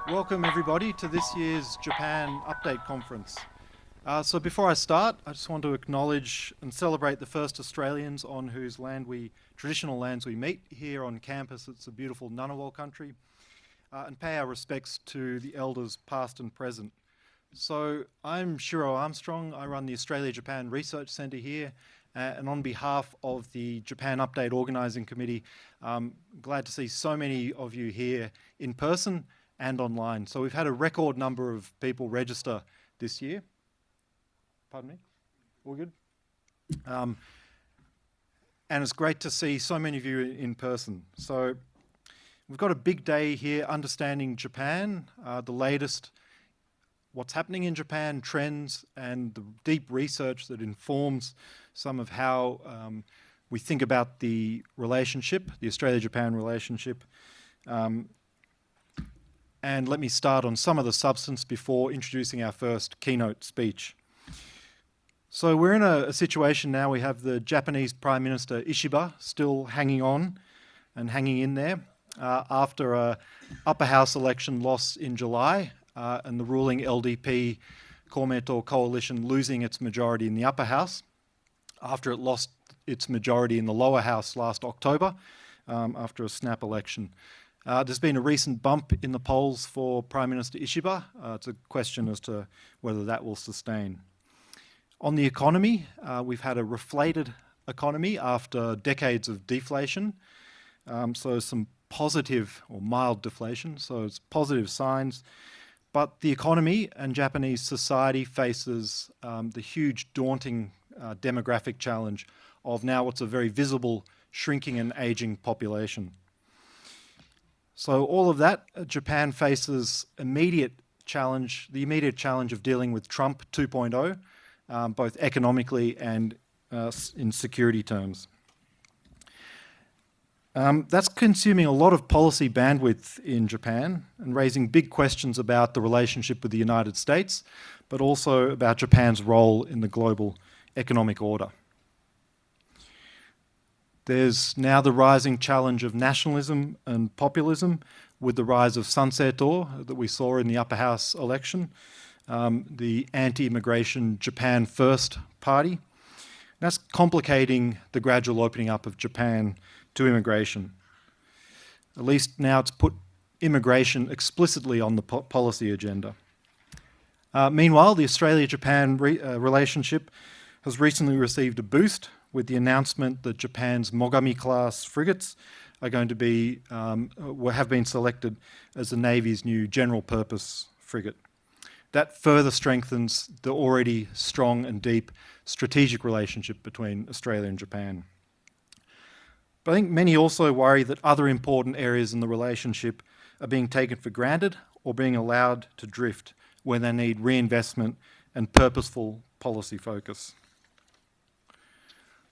Welcome everybody to this year's Japan Update Conference. So before I start, I just want to acknowledge and celebrate the first Australians on whose traditional lands we meet here on campus. It's a beautiful Ngunnawal country, and pay our respects to the elders past and present. So I'm Shiro Armstrong. I run the Australia-Japan Research Centre here, and on behalf of the Japan Update Organising Committee, I'm glad to see so many of you here in person and online. So we've had a record number of people register this year. Pardon me? All good? And it's great to see so many of you in person. So we've got a big day here, understanding Japan, the latest, what's happening in Japan, trends, and the deep research that informs some of how we think about the relationship, the Australia-Japan relationship. And let me start on some of the substance before introducing our first keynote speech. So we're in a situation now, we have the Japanese Prime Minister Ishiba still hanging on and hanging in there after a upper house election loss in July and the ruling LDP Komeito coalition losing its majority in the upper house after it lost its majority in the lower house last October after a snap election. There's been a recent bump in the polls for Prime Minister Ishiba. It's a question as to whether that will sustain. On the economy, we've had a reflated economy after decades of deflation. So some positive or mild deflation, so it's positive signs. But the economy and Japanese society faces the huge, daunting demographic challenge of now what's a very visible shrinking and aging population. So all of that, Japan faces the immediate challenge of dealing with Trump 2.0, both economically and in security terms. That's consuming a lot of policy bandwidth in Japan and raising big questions about the relationship with the United States, but also about Japan's role in the global economic order. There's now the rising challenge of nationalism and populism with the rise of Sanseito that we saw in the upper house election, the anti-immigration Japan First Party. That's complicating the gradual opening up of Japan to immigration. At least now it's put immigration explicitly on the policy agenda. Meanwhile, the Australia-Japan relationship has recently received a boost with the announcement that Japan's Mogami-class frigates are going to be, have been selected as the Navy's new general-purpose frigate. That further strengthens the already strong and deep strategic relationship between Australia and Japan. But I think many also worry that other important areas in the relationship are being taken for granted or being allowed to drift when they need reinvestment and purposeful policy focus.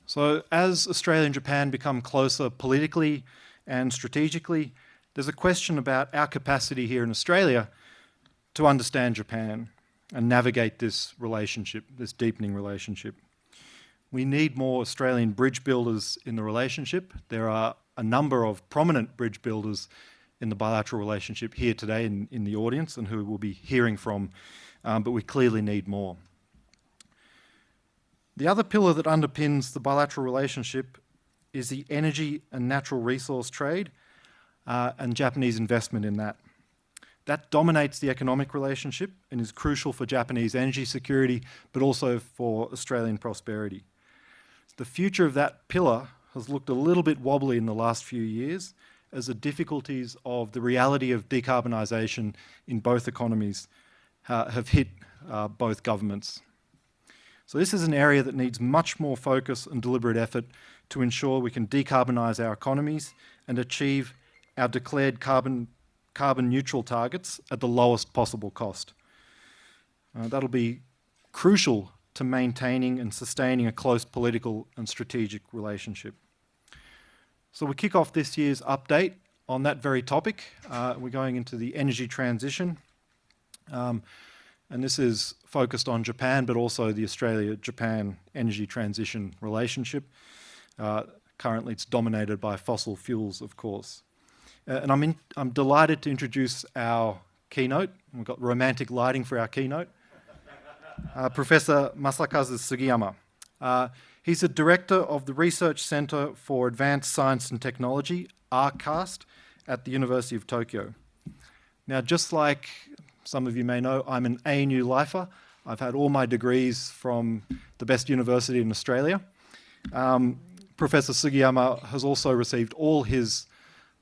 So as Australia and Japan become closer politically and strategically, there's a question about our capacity here in Australia to understand Japan and navigate this relationship, this deepening relationship. We need more Australian bridge builders in the relationship. There are a number of prominent bridge builders in the bilateral relationship here today in the audience and who we'll be hearing from, but we clearly need more. The other pillar that underpins the bilateral relationship is the energy and natural resource trade and Japanese investment in that. That dominates the economic relationship and is crucial for Japanese energy security, but also for Australian prosperity. The future of that pillar has looked a little bit wobbly in the last few years as the difficulties of the reality of decarbonisation in both economies have hit both governments. So this is an area that needs much more focus and deliberate effort to ensure we can decarbonise our economies and achieve our declared carbon neutral targets at the lowest possible cost. That'll be crucial to maintaining and sustaining a close political and strategic relationship. So we kick off this year's update on that very topic. We're going into the energy transition. And this is focused on Japan, but also the Australia-Japan energy transition relationship. Currently, it's dominated by fossil fuels, of course. And I'm delighted to introduce our keynote. We've got romantic lighting for our keynote. Professor Masakazu Sugiyama. He's the director of the Research Center for Advanced Science and Technology, RCAST, at the University of Tokyo. Now, just like some of you may know, I'm an ANU lifer. I've had all my degrees from the best university in Australia. Professor Sugiyama has also received all his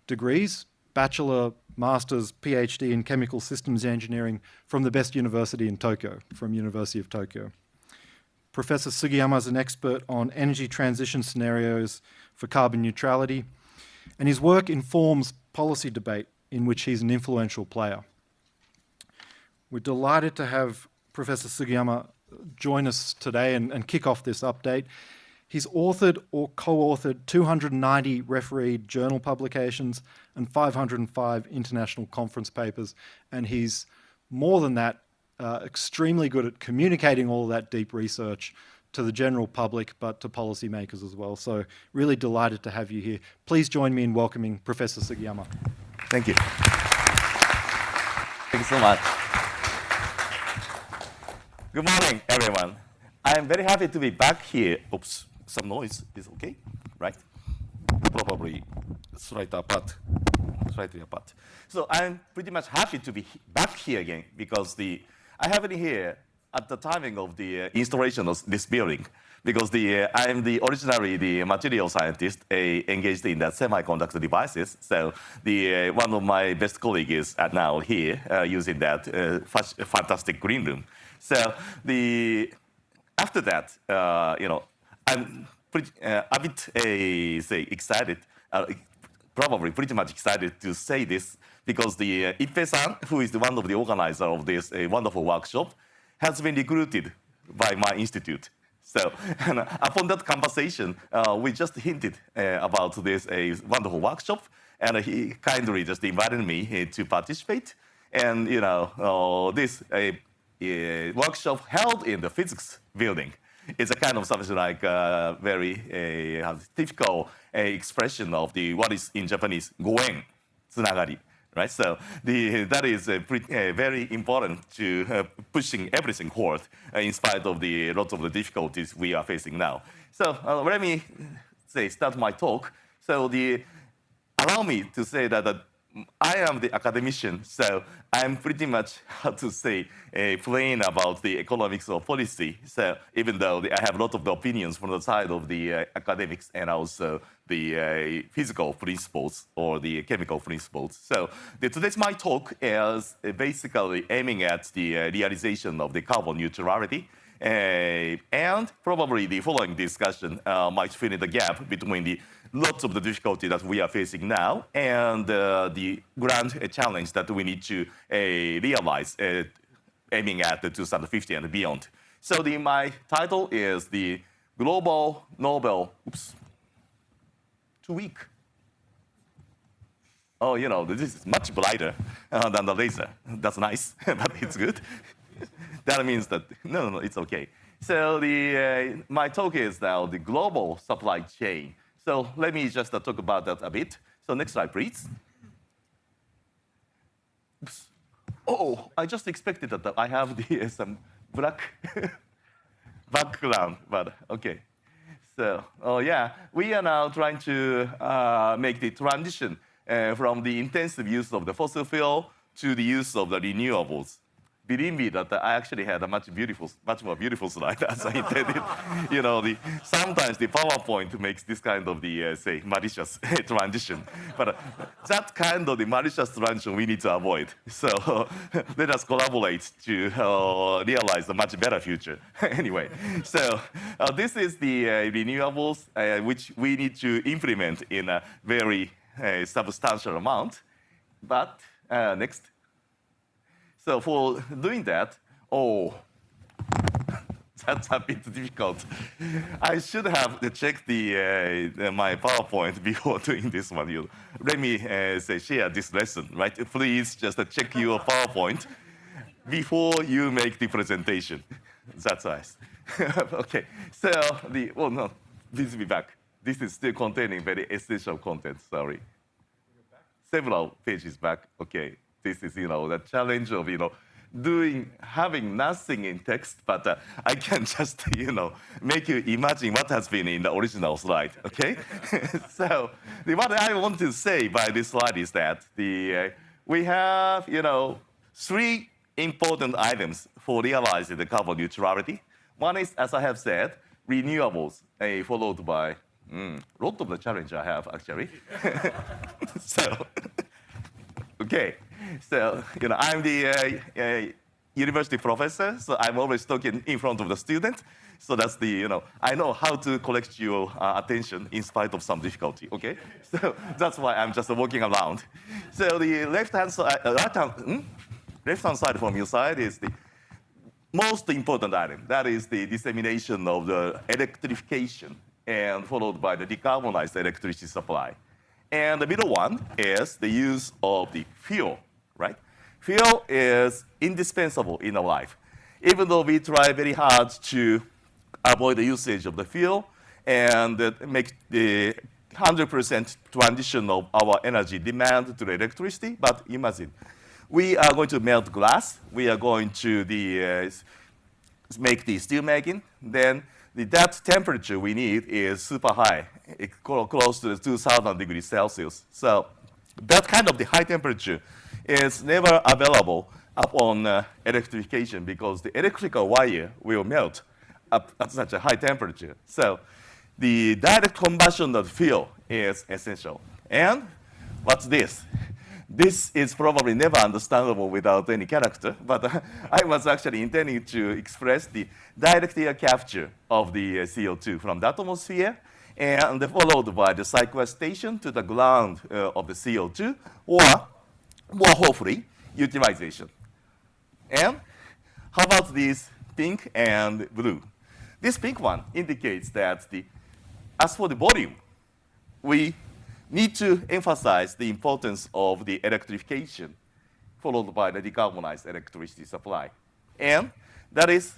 degrees, bachelor, master's, PhD in chemical systems engineering from the best university in Tokyo, from University of Tokyo. Professor Sugiyama is an expert on energy transition scenarios for carbon neutrality, and his work informs policy debate in which he's an influential player. We're delighted to have Professor Sugiyama join us today and kick off this update. He's authored or co-authored 290 refereed journal publications and 505 international conference papers, and he's more than that, extremely good at communicating all of that deep research to the general public, but to policymakers as well. So really delighted to have you here. Please join me in welcoming Professor Sugiyama. Thank you. Thank you so much. Good morning, everyone. I'm very happy to be back here. Oops, some noise is okay, right? Probably slightly apart. So I'm pretty much happy to be back here again because I have been here at the timing of the installation of this building because I'm originally the material scientist engaged in the semiconductor devices. So one of my best colleagues is now here using that fantastic green room. So after that, I'm a bit excited. Probably pretty much excited to say this because Ippei-san, who is one of the organizers of this wonderful workshop, has been recruited by my institute. So upon that conversation, we just hinted about this wonderful workshop, and he kindly just invited me to participate. And this workshop held in the physics building. It's a kind of something like very typical expression of what is in Japanese goen, tsunagari, right? So that is very important to pushing everything forward in spite of the lots of the difficulties we are facing now. So let me start my talk. So allow me to say that I am the academician, so I'm pretty much, playing about the economics of policy. So even though I have a lot of the opinions from the side of the academics and also the physical principles or the chemical principles. So today's my talk is basically aiming at the realization of the carbon neutrality. And probably the following discussion might fill in the gap between the lots of the difficulty that we are facing now and the grand challenge that we need to realize aiming at the 2050 and beyond. So my title is the Global Nobel, too weak. Oh, this is much brighter than the laser. That's nice, but it's good. That means that, no, it's okay. So my talk is now the global supply chain. So let me just talk about that a bit. So next slide, please. Oops. Oh, I just expected that I have some black background, but okay. So, we are now trying to make the transition from the intensive use of the fossil fuel to the use of the renewables. Believe me that I actually had a much more beautiful slide as I intended. Sometimes the PowerPoint makes this kind of malicious transition. But that kind of the malicious transition we need to avoid. So let us collaborate to realize a much better future. Anyway, so this is the renewables which we need to implement in a very substantial amount. But next. So for doing that, that's a bit difficult. I should have checked my PowerPoint before doing this one. Let me share this lesson, right? Please just check your PowerPoint before you make the presentation. That's nice. Okay, so this will be back. This is still containing very essential content, sorry. Several pages back, okay. This is, the challenge of, having nothing in text, but I can just, make you imagine what has been in the original slide, okay? So what I want to say by this slide is that we have, three important items for realizing the carbon neutrality. One is, as I have said, renewables, followed by a lot of the challenge I have, actually. So, okay. So, I'm the university professor, so I'm always talking in front of the student. So that's I know how to collect your attention in spite of some difficulty, okay? So that's why I'm just walking around. So the left-hand side, left-hand side from your side is the most important item. That is the dissemination of the electrification and followed by the decarbonized electricity supply. And the middle one is the use of the fuel, right? Fuel is indispensable in our life. Even though we try very hard to avoid the usage of the fuel and make the 100% transition of our energy demand to the electricity, but imagine, we are going to melt glass, we are going to make the steel making, then that temperature we need is super high, close to 2,000 degrees Celsius. So that kind of the high temperature is never available upon electrification because the electrical wire will melt up at such a high temperature. So the direct combustion of fuel is essential. And what's this? This is probably never understandable without any character, but I was actually intending to express the direct air capture of the CO2 from the atmosphere and followed by the sequestration to the ground of the CO2, or more hopefully, utilization. And how about these pink and blue? This pink one indicates that as for the volume, we need to emphasize the importance of the electrification, followed by the decarbonized electricity supply. And this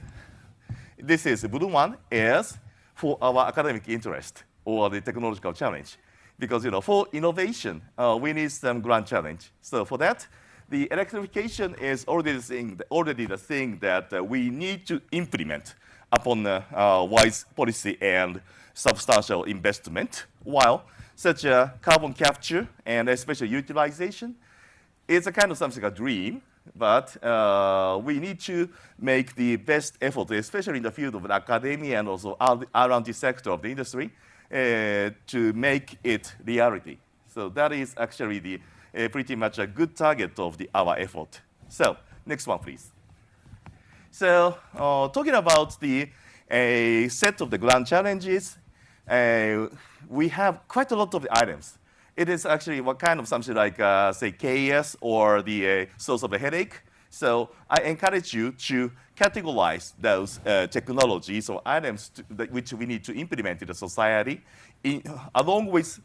is the blue one is for our academic interest or the technological challenge. Because for innovation, we need some grand challenge. So for that, the electrification is already the thing that we need to implement upon wise policy and substantial investment, while such a carbon capture and especially utilization is a kind of something a dream, but we need to make the best effort, especially in the field of academia and also around the sector of the industry, to make it reality. So that is actually pretty much a good target of our effort. So next one, please. So talking about the set of the grand challenges, we have quite a lot of items. It is actually what kind of something like, say, chaos or the source of a headache. So I encourage you to categorize those technologies or items which we need to implement in the society along with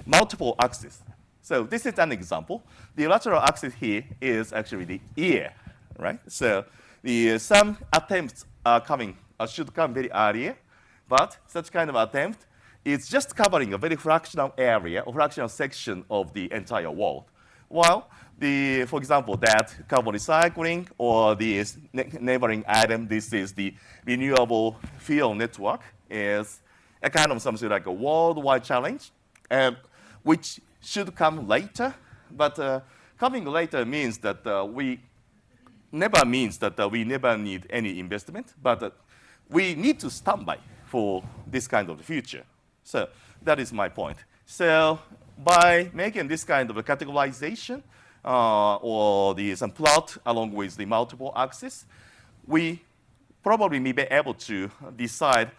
multiple axes. So this is an example. The lateral axis here is actually the ear, right? So some attempts should come very early, but such kind of attempt is just covering a very fractional area or fractional section of the entire world. While for example, that carbon recycling or the neighboring item, this is the renewable fuel network, is a kind of something like a worldwide challenge, which should come later. But coming later means that we never need any investment, but we need to stand by for this kind of the future. So that is my point. So by making this kind of a categorization or some plot along with the multiple axes, we probably may be able to decide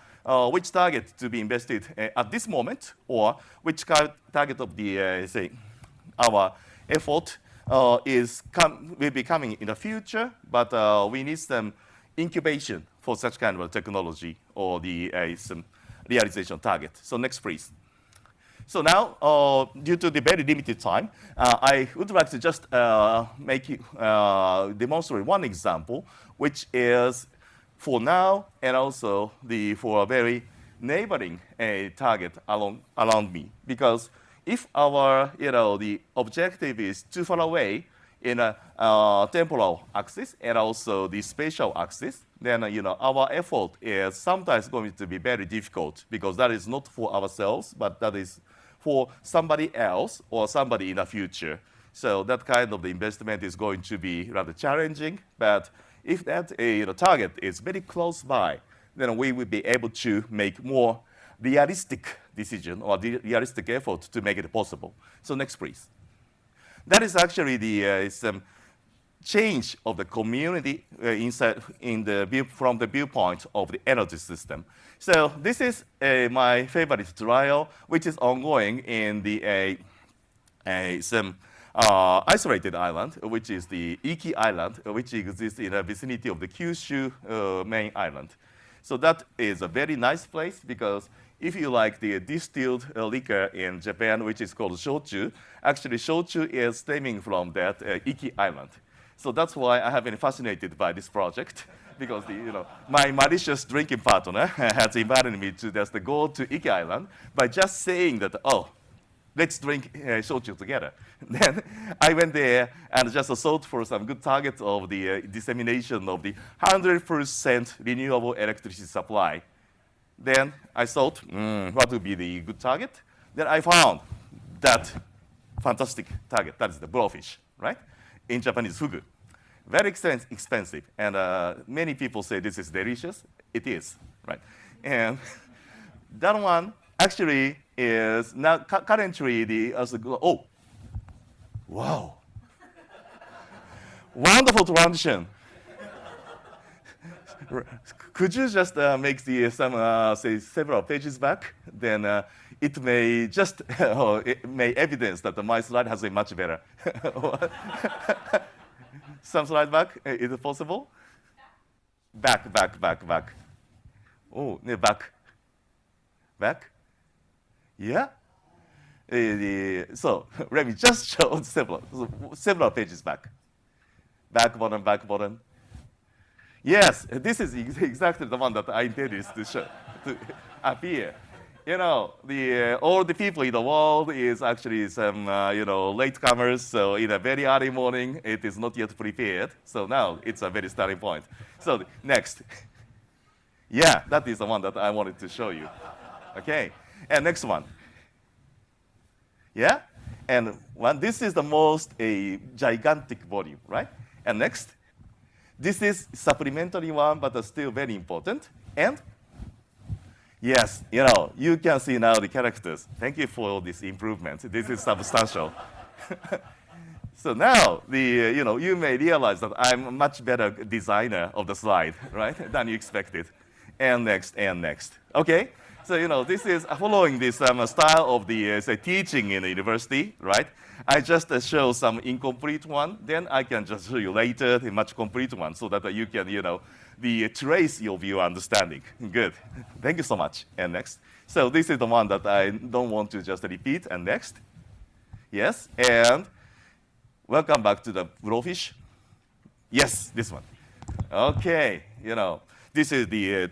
which target to be invested at this moment, or which target of the, say, our effort will be coming in the future, but we need some incubation for such kind of a technology or some realization target. So next, please. So now, due to the very limited time, I would like to just demonstrate one example, which is for now and also for a very neighboring target around me. Because if our the objective is too far away, in a temporal axis and also the spatial axis, then our effort is sometimes going to be very difficult because that is not for ourselves, but that is for somebody else or somebody in the future. So that kind of the investment is going to be rather challenging. But if that target is very close by, then we will be able to make more realistic decision or the realistic effort to make it possible. So next, please. That is actually the change of the community from the viewpoint of the energy system. So this is my favorite trial, which is ongoing in the some isolated island, which is the Iki Island, which exists in the vicinity of the Kyushu main island. So that is a very nice place because if you like the distilled liquor in Japan, which is called shochu, actually shochu is stemming from that Iki Island. So that's why I have been fascinated by this project because my malicious drinking partner has invited me to just go to Iki Island by just saying that, oh, let's drink shochu together. Then I went there and just sought for some good targets of the dissemination of the 100% renewable electricity supply. Then I thought, what would be the good target? Then I found that fantastic target. That is the blowfish, right? In Japanese, fugu. Very expensive. And many people say this is delicious. It is, right? And that one actually is now currently oh, wow. Wonderful transition. Could you just make the say several pages back? Then it may just it may evidence that my slide has been much better. Some slide back. Is it possible? Back. Oh, back. Yeah. So let me just show several pages back. Back bottom. Yes, this is exactly the one that I intended to show, to appear. All the people in the world is actually some, latecomers. So in a very early morning, it is not yet prepared. So now it's a very starting point. So next. Yeah, that is the one that I wanted to show you. Okay, and next one. Yeah, and this is the most gigantic volume, right? And next. This is supplementary one, but still very important. And yes, you can see now the characters. Thank you for this improvement. This is substantial. So now you may realize that I'm a much better designer of the slide, right, than you expected. And next. Okay. So this is following this style of the teaching in the university, right? I just show some incomplete one, then I can just show you later the much complete one so that you can, the trace of your understanding. Good. Thank you so much. And next. So this is the one that I don't want to just repeat. And next. Yes. And welcome back to the blowfish. Yes, this one. Okay. This is the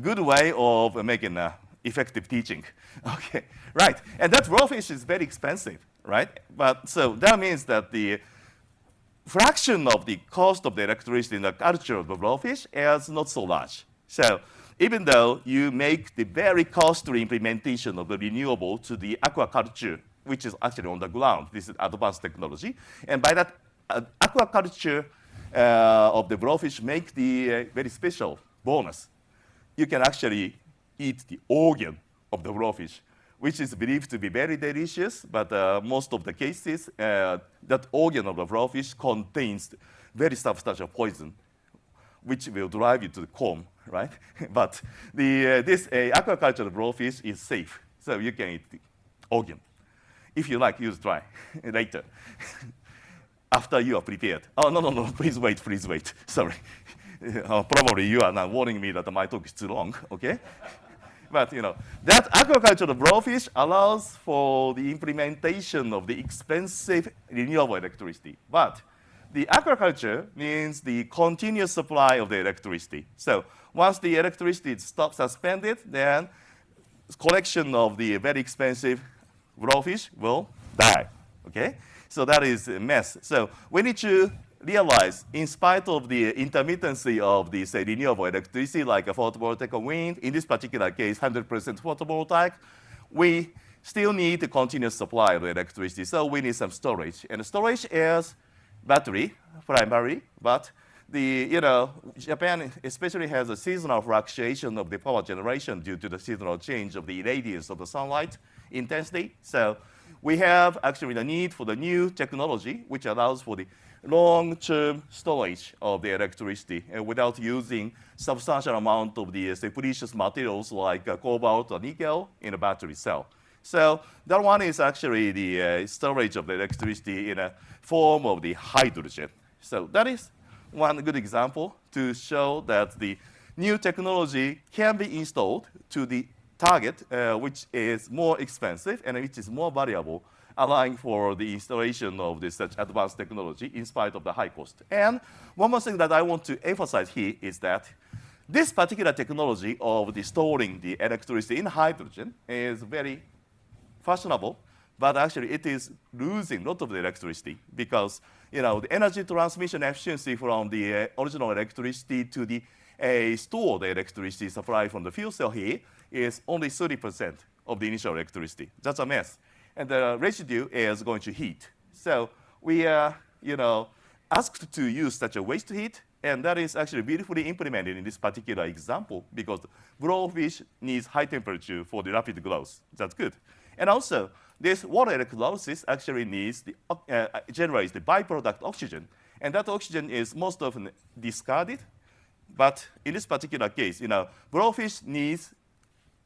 good way of making effective teaching. Okay. Right. And that blowfish is very expensive. Right? But so that means that the fraction of the cost of the electricity in the culture of the blowfish is not so large. So even though you make the very costly implementation of the renewable to the aquaculture, which is actually on the ground, this is advanced technology, and by that aquaculture of the blowfish make the very special bonus. You can actually eat the organ of the blowfish, which is believed to be very delicious, but most of the cases, that organ of the blowfish contains very substantial poison, which will drive you to the coma, right? But this aquaculture blowfish is safe, so you can eat the organ. If you like, use try later, after you are prepared. Oh, no, please wait. Sorry. Probably you are now warning me that my talk is too long, okay? But that aquaculture blowfish allows for the implementation of the expensive renewable electricity. But the aquaculture means the continuous supply of the electricity. So once the electricity stops suspended, then collection of the very expensive blowfish will die. Okay? So that is a mess. So we need to realize, in spite of the intermittency of the, say, renewable electricity, like a photovoltaic or wind, in this particular case, 100% photovoltaic, we still need a continuous supply of electricity. So we need some storage. And storage is battery, primarily, but Japan especially has a seasonal fluctuation of the power generation due to the seasonal change of the radiance of the sunlight intensity. So we have actually the need for the new technology, which allows for the long-term storage of the electricity without using substantial amount of the precious materials like cobalt or nickel in a battery cell. So that one is actually the storage of the electricity in a form of the hydrogen. So that is one good example to show that the new technology can be installed to the target, which is more expensive and which is more valuable, allowing for the installation of this such advanced technology in spite of the high cost. And one more thing that I want to emphasize here is that this particular technology of the storing the electricity in hydrogen is very fashionable, but actually it is losing a lot of the electricity because the energy transmission efficiency from the original electricity to the stored electricity supply from the fuel cell here is only 30% of the initial electricity. That's a mess. And the residue is going to heat. So we are asked to use such a waste heat, and that is actually beautifully implemented in this particular example because blowfish needs high temperature for the rapid growth. That's good. And also, this water electrolysis actually generates the byproduct oxygen. And that oxygen is most often discarded. But in this particular case, blowfish needs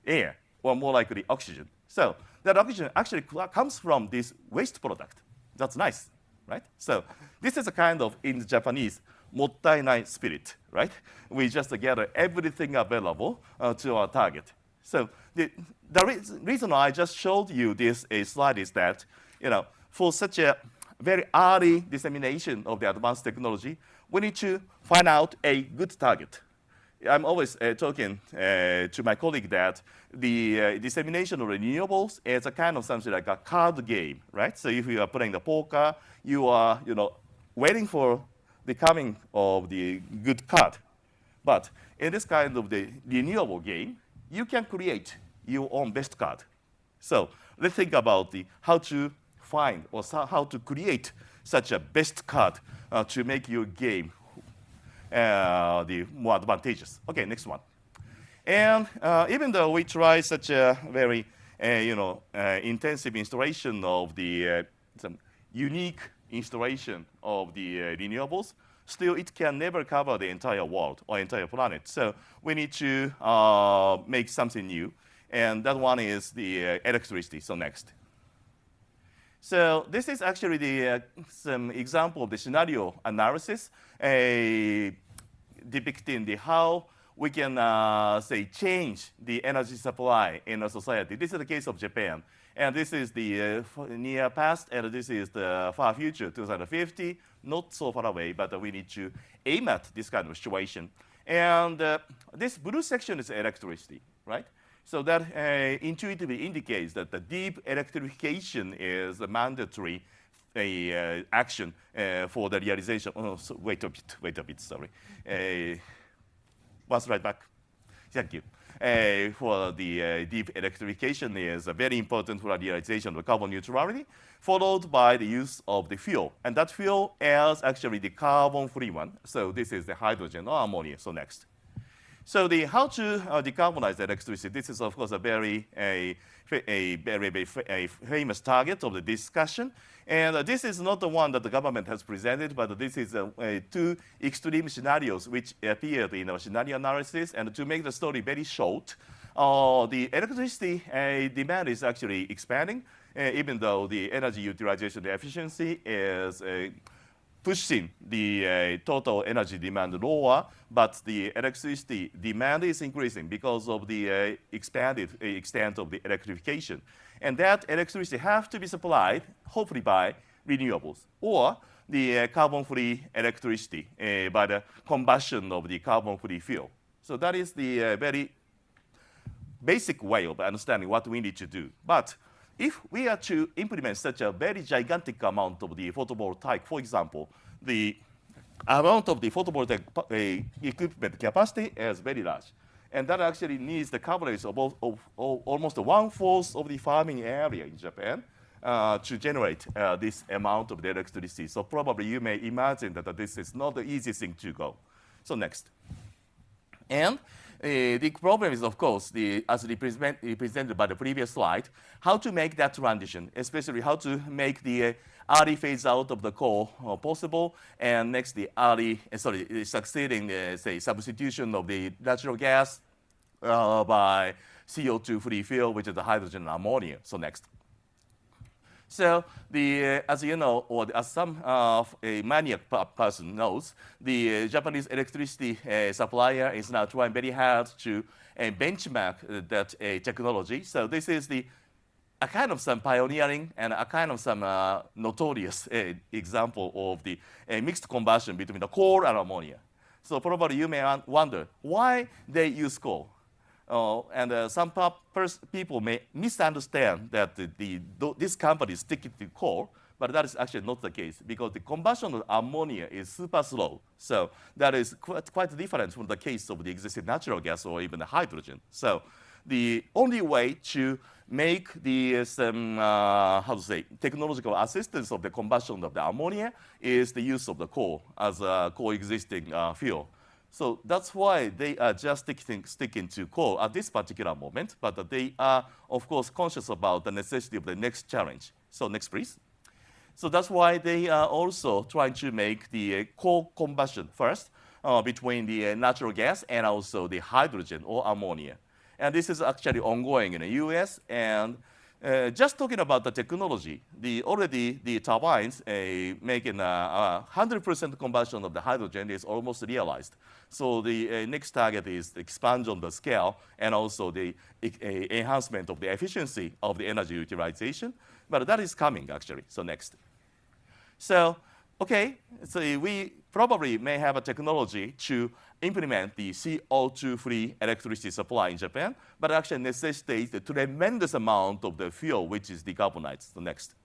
air, or more likely oxygen. So that oxygen actually comes from this waste product. That's nice, right? So this is a kind of, in Japanese, mottainai spirit, right? We just gather everything available to our target. So the reason I just showed you this slide is that, for such a very early dissemination of the advanced technology, we need to find out a good target. I'm always talking to my colleague that the dissemination of renewables is a kind of something like a card game, right? So if you are playing the poker, you are, waiting for the coming of the good card. But in this kind of the renewable game, you can create your own best card. So let's think about how to find or how to create such a best card to make your game the more advantageous. Okay, next one. And even though we try such a very intensive installation of the some unique installation of the renewables, still it can never cover the entire world or entire planet. So we need to make something new, and that one is the electricity. So next. So this is actually some example of the scenario analysis depicting how we can change the energy supply in a society. This is the case of Japan. And this is the near past, and this is the far future, 2050. Not so far away, but we need to aim at this kind of situation. And this blue section is electricity, right? So that intuitively indicates that the deep electrification is a mandatory action for the realization. Oh, so wait a bit, sorry. One slide back. Thank you. For the deep electrification is very important for the realization of carbon neutrality, followed by the use of the fuel. And that fuel is actually the carbon-free one. So this is the hydrogen or ammonia. So next. So how to decarbonize electricity, this is, of course, a very famous target of the discussion. And this is not the one that the government has presented, but this is two extreme scenarios which appeared in our scenario analysis. And to make the story very short, the electricity demand is actually expanding, even though the energy utilization efficiency is pushing the total energy demand lower, but the electricity demand is increasing because of the expanded extent of the electrification. And that electricity has to be supplied, hopefully by renewables, or the carbon-free electricity by the combustion of the carbon-free fuel. So that is the very basic way of understanding what we need to do. But if we are to implement such a very gigantic amount of the photovoltaic, for example, the amount of the photovoltaic equipment capacity is very large. And that actually needs the coverage of almost 1/4 of the farming area in Japan to generate this amount of the electricity. So probably you may imagine that this is not the easiest thing to go. So next. And the problem is, of course, as represented by the previous slide, how to make that transition, especially how to make the early phase out of the coal possible, and next the succeeding, say, substitution of the natural gas by CO2-free fuel, which is the hydrogen and ammonia. So next. So as you know, or as some a maniac person knows, the Japanese electricity supplier is now trying very hard to benchmark that technology. So this is a kind of some pioneering and a kind of some notorious example of the mixed combustion between the coal and ammonia. So probably you may wonder why they use coal. And some people may misunderstand that this company is sticking to coal, but that is actually not the case because the combustion of ammonia is super slow. So that is quite different from the case of the existing natural gas or even the hydrogen. So the only way to make the technological assistance of the combustion of the ammonia is the use of the coal as a coexisting fuel. So that's why they are just sticking to coal at this particular moment, but they are, of course, conscious about the necessity of the next challenge. So next, please. So that's why they are also trying to make the coal combustion first between the natural gas and also the hydrogen or ammonia. And this is actually ongoing in the US. And just talking about the technology, already the turbines making 100% combustion of the hydrogen is almost realized. So the next target is the expansion of the scale and also the enhancement of the efficiency of the energy utilization. But that is coming, actually. So next. So, okay, so we probably may have a technology to implement the CO2-free electricity supply in Japan, but actually necessitates a tremendous amount of the fuel, which is decarbonized. So next.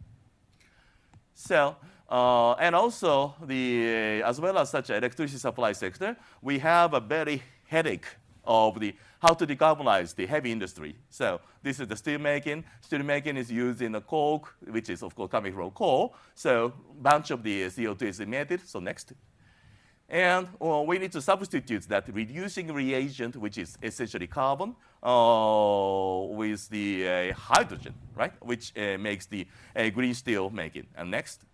So, and also, as well as such an electricity supply sector, we have a very headache of how to decarbonize the heavy industry. So this is the steel making. Steel making is using the coke, which is, of course, coming from coal. So bunch of the CO2 is emitted. So next. And we need to substitute that reducing reagent, which is essentially carbon, with the hydrogen, right? Which makes the green steel making. And next.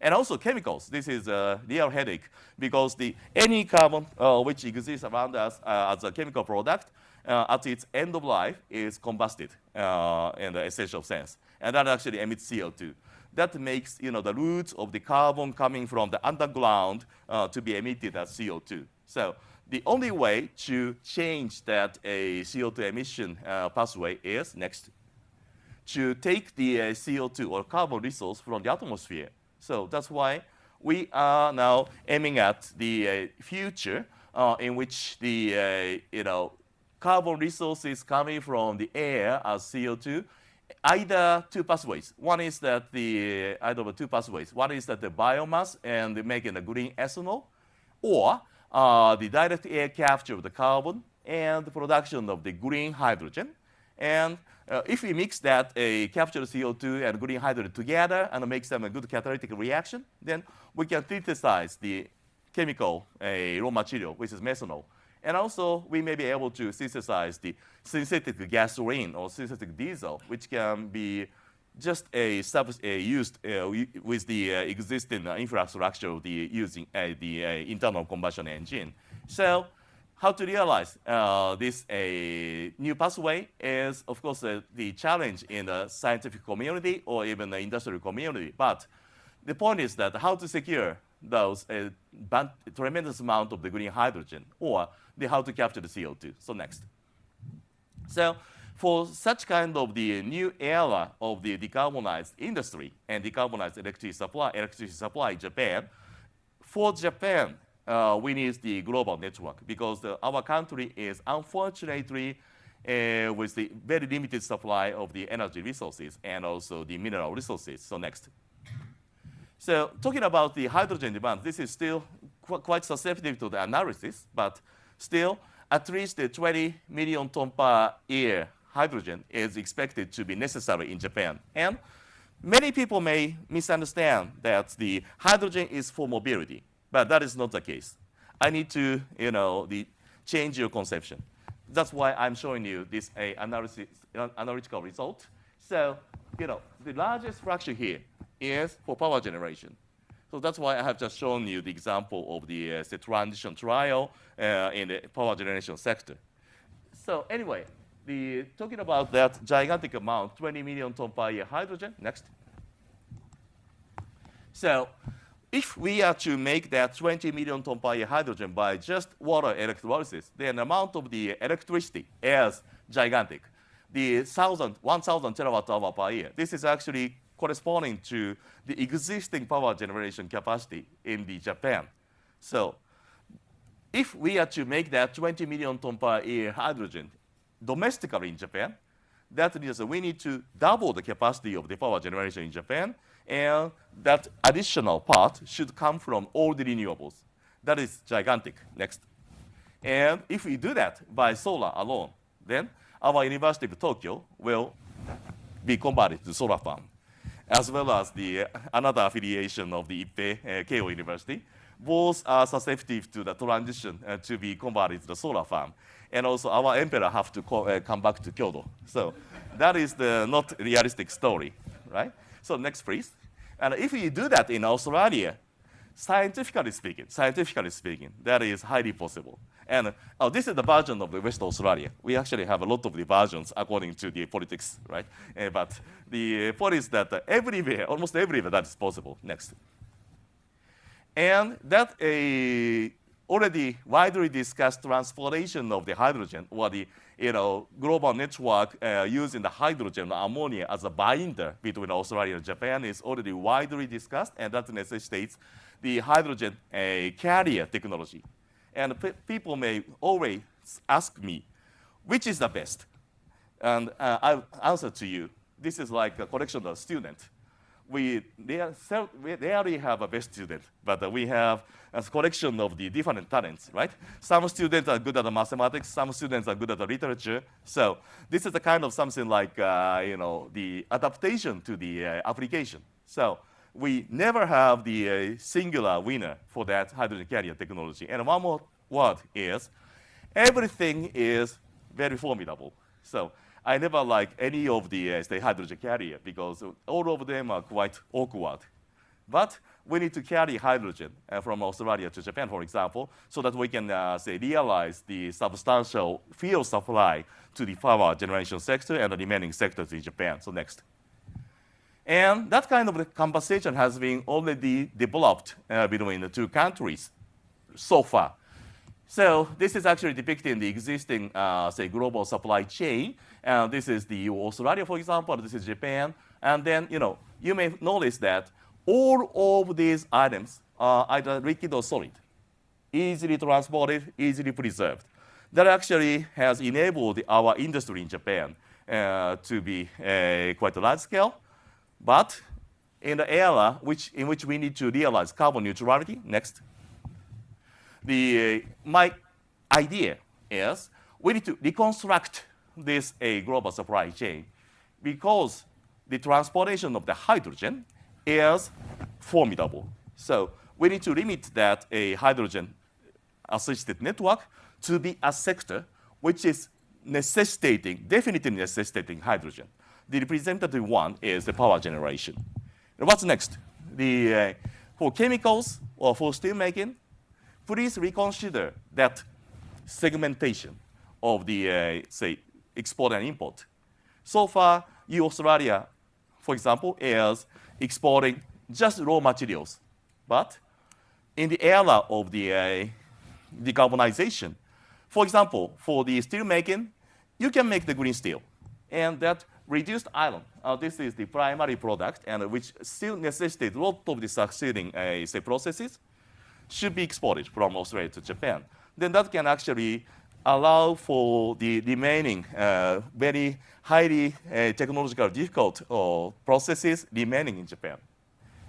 And also chemicals. This is a real headache because any carbon which exists around us as a chemical product at its end of life is combusted in the essential sense. And that actually emits CO2. That makes the roots of the carbon coming from the underground to be emitted as CO2. So the only way to change that CO2 emission pathway is next to take the CO2 or carbon resource from the atmosphere. So that's why we are now aiming at the future in which the carbon resources coming from the air as CO2. Either two pathways. One is that either of two pathways. One is that the biomass and making the green ethanol, or the direct air capture of the carbon and the production of the green hydrogen. And if we mix that captured CO2 and green hydrogen together and make them a good catalytic reaction, then we can synthesize the chemical raw material, which is methanol. And also, we may be able to synthesize the synthetic gasoline or synthetic diesel, which can be just used with the existing infrastructure of using the internal combustion engine. So, how to realize this new pathway is, of course, the challenge in the scientific community or even the industrial community. But the point is that how to secure those tremendous amount of the green hydrogen, or how to capture the CO2. So next. So for such kind of the new era of the decarbonized industry and decarbonized electricity supply in Japan, for Japan, we need the global network because our country is unfortunately with the very limited supply of the energy resources and also the mineral resources. So next. So talking about the hydrogen demand, this is still quite susceptible to the analysis, but still at least 20 million ton per year hydrogen is expected to be necessary in Japan. And many people may misunderstand that the hydrogen is for mobility, but that is not the case. I need to, change your conception. That's why I'm showing you this analytical result. So, the largest fraction here is for power generation. So that's why I have just shown you the example of the transition trial in the power generation sector. So anyway, talking about that gigantic amount, 20 million ton per year hydrogen, next. So if we are to make that 20 million ton per year hydrogen by just water electrolysis, then the amount of the electricity is gigantic. The 1,000 terawatt hour per year. This is actually corresponding to the existing power generation capacity in Japan. So if we are to make that 20 million ton per year hydrogen domestically in Japan, that means that we need to double the capacity of the power generation in Japan, and that additional part should come from all the renewables. That is gigantic. Next. And if we do that by solar alone, then our University of Tokyo will be converted to solar farm, as well as another affiliation of the Ippei Keio University. Both are susceptible to the transition to be converted to the solar farm. And also our emperor have to come back to Kyoto. So that is the not realistic story, right? So next, please. And if you do that in Australia, scientifically speaking, that is highly possible. And this is the version of the West Australia. We actually have a lot of the versions according to the politics, right? But the point is that everywhere, almost everywhere, that is possible. Next. And that already widely discussed transportation of the hydrogen, or the global network using the hydrogen or ammonia as a binder between Australia and Japan is already widely discussed, and that necessitates the hydrogen carrier technology. And people may always ask me, which is the best? And I'll answer to you. This is like a collection of students. We rarely have a best student, but we have a collection of the different talents, right? Some students are good at the mathematics, some students are good at the literature. So this is a kind of something like, the adaptation to the application. So we never have the singular winner for that hydrogen carrier technology. And one more word is, everything is very formidable. So I never like any of the hydrogen carrier because all of them are quite awkward. But we need to carry hydrogen from Australia to Japan, for example, so that we can realize the substantial fuel supply to the power generation sector and the remaining sectors in Japan. So next. And that kind of conversation has been already developed between the two countries so far. So this is actually depicting the existing, global supply chain. This is the Australia, for example. This is Japan. And then, you may notice that all of these items are either liquid or solid, easily transported, easily preserved. That actually has enabled our industry in Japan to be quite a large scale. But in the era in which we need to realize carbon neutrality, next. My idea is we need to reconstruct this global supply chain because the transportation of the hydrogen is formidable. So we need to limit that hydrogen-assisted network to be a sector which is definitely necessitating hydrogen. The representative one is the power generation. And what's next? For chemicals or for steel making, please reconsider that segmentation of the, export and import. So far, Australia, for example, is exporting just raw materials. But in the era of the decarbonization, for example, for the steel making, you can make the green steel. And that reduced iron, this is the primary product, and which still necessitates a lot of the succeeding processes, should be exported from Australia to Japan. Then that can actually allow for the remaining very highly technological difficult processes remaining in Japan.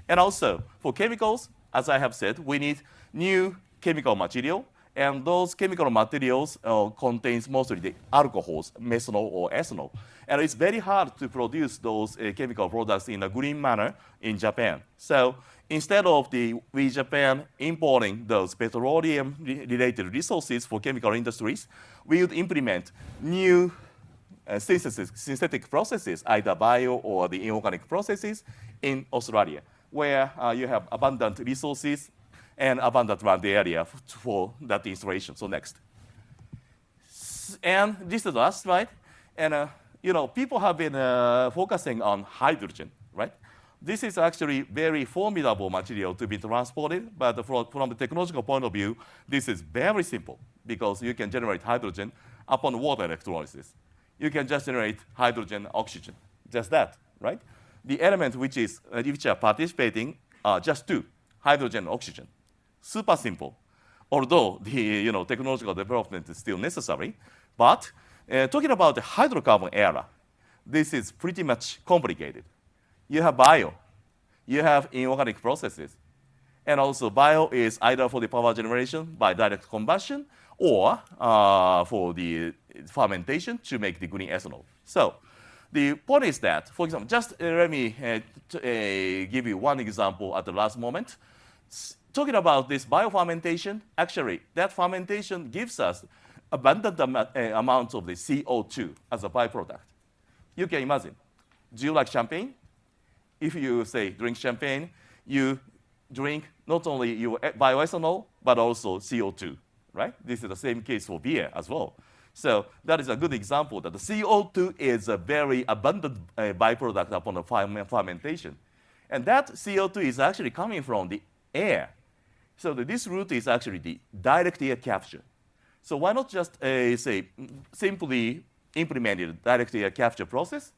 And also, for chemicals, as I have said, we need new chemical material, and those chemical materials contains mostly the alcohols, methanol or ethanol. And it's very hard to produce those chemical products in a green manner in Japan. So instead of we Japan importing those petroleum-related resources for chemical industries, we would implement new synthetic processes, either bio or the inorganic processes in Australia, where you have abundant resources and abundant land area for that installation. So next. And this is the last slide. And people have been focusing on hydrogen, right? This is actually very formidable material to be transported, but from the technological point of view, this is very simple because you can generate hydrogen upon water electrolysis. You can just generate hydrogen, oxygen, just that, right? The elements which are participating are just two, hydrogen and oxygen. Super simple, although the technological development is still necessary. But talking about the hydrocarbon era, this is pretty much complicated. You have bio, you have inorganic processes, and also bio is either for the power generation by direct combustion or for the fermentation to make the green ethanol. So the point is that, for example, just let me give you one example at the last moment. Talking about this biofermentation, actually, that fermentation gives us abundant amounts of the CO2 as a byproduct. You can imagine, do you like champagne? If you say drink champagne, you drink not only your bioethanol, but also CO2, right? This is the same case for beer as well. So that is a good example that the CO2 is a very abundant byproduct upon the fermentation. And that CO2 is actually coming from the air. So this route is actually the direct air capture. So why not just simply implement the direct air capture process?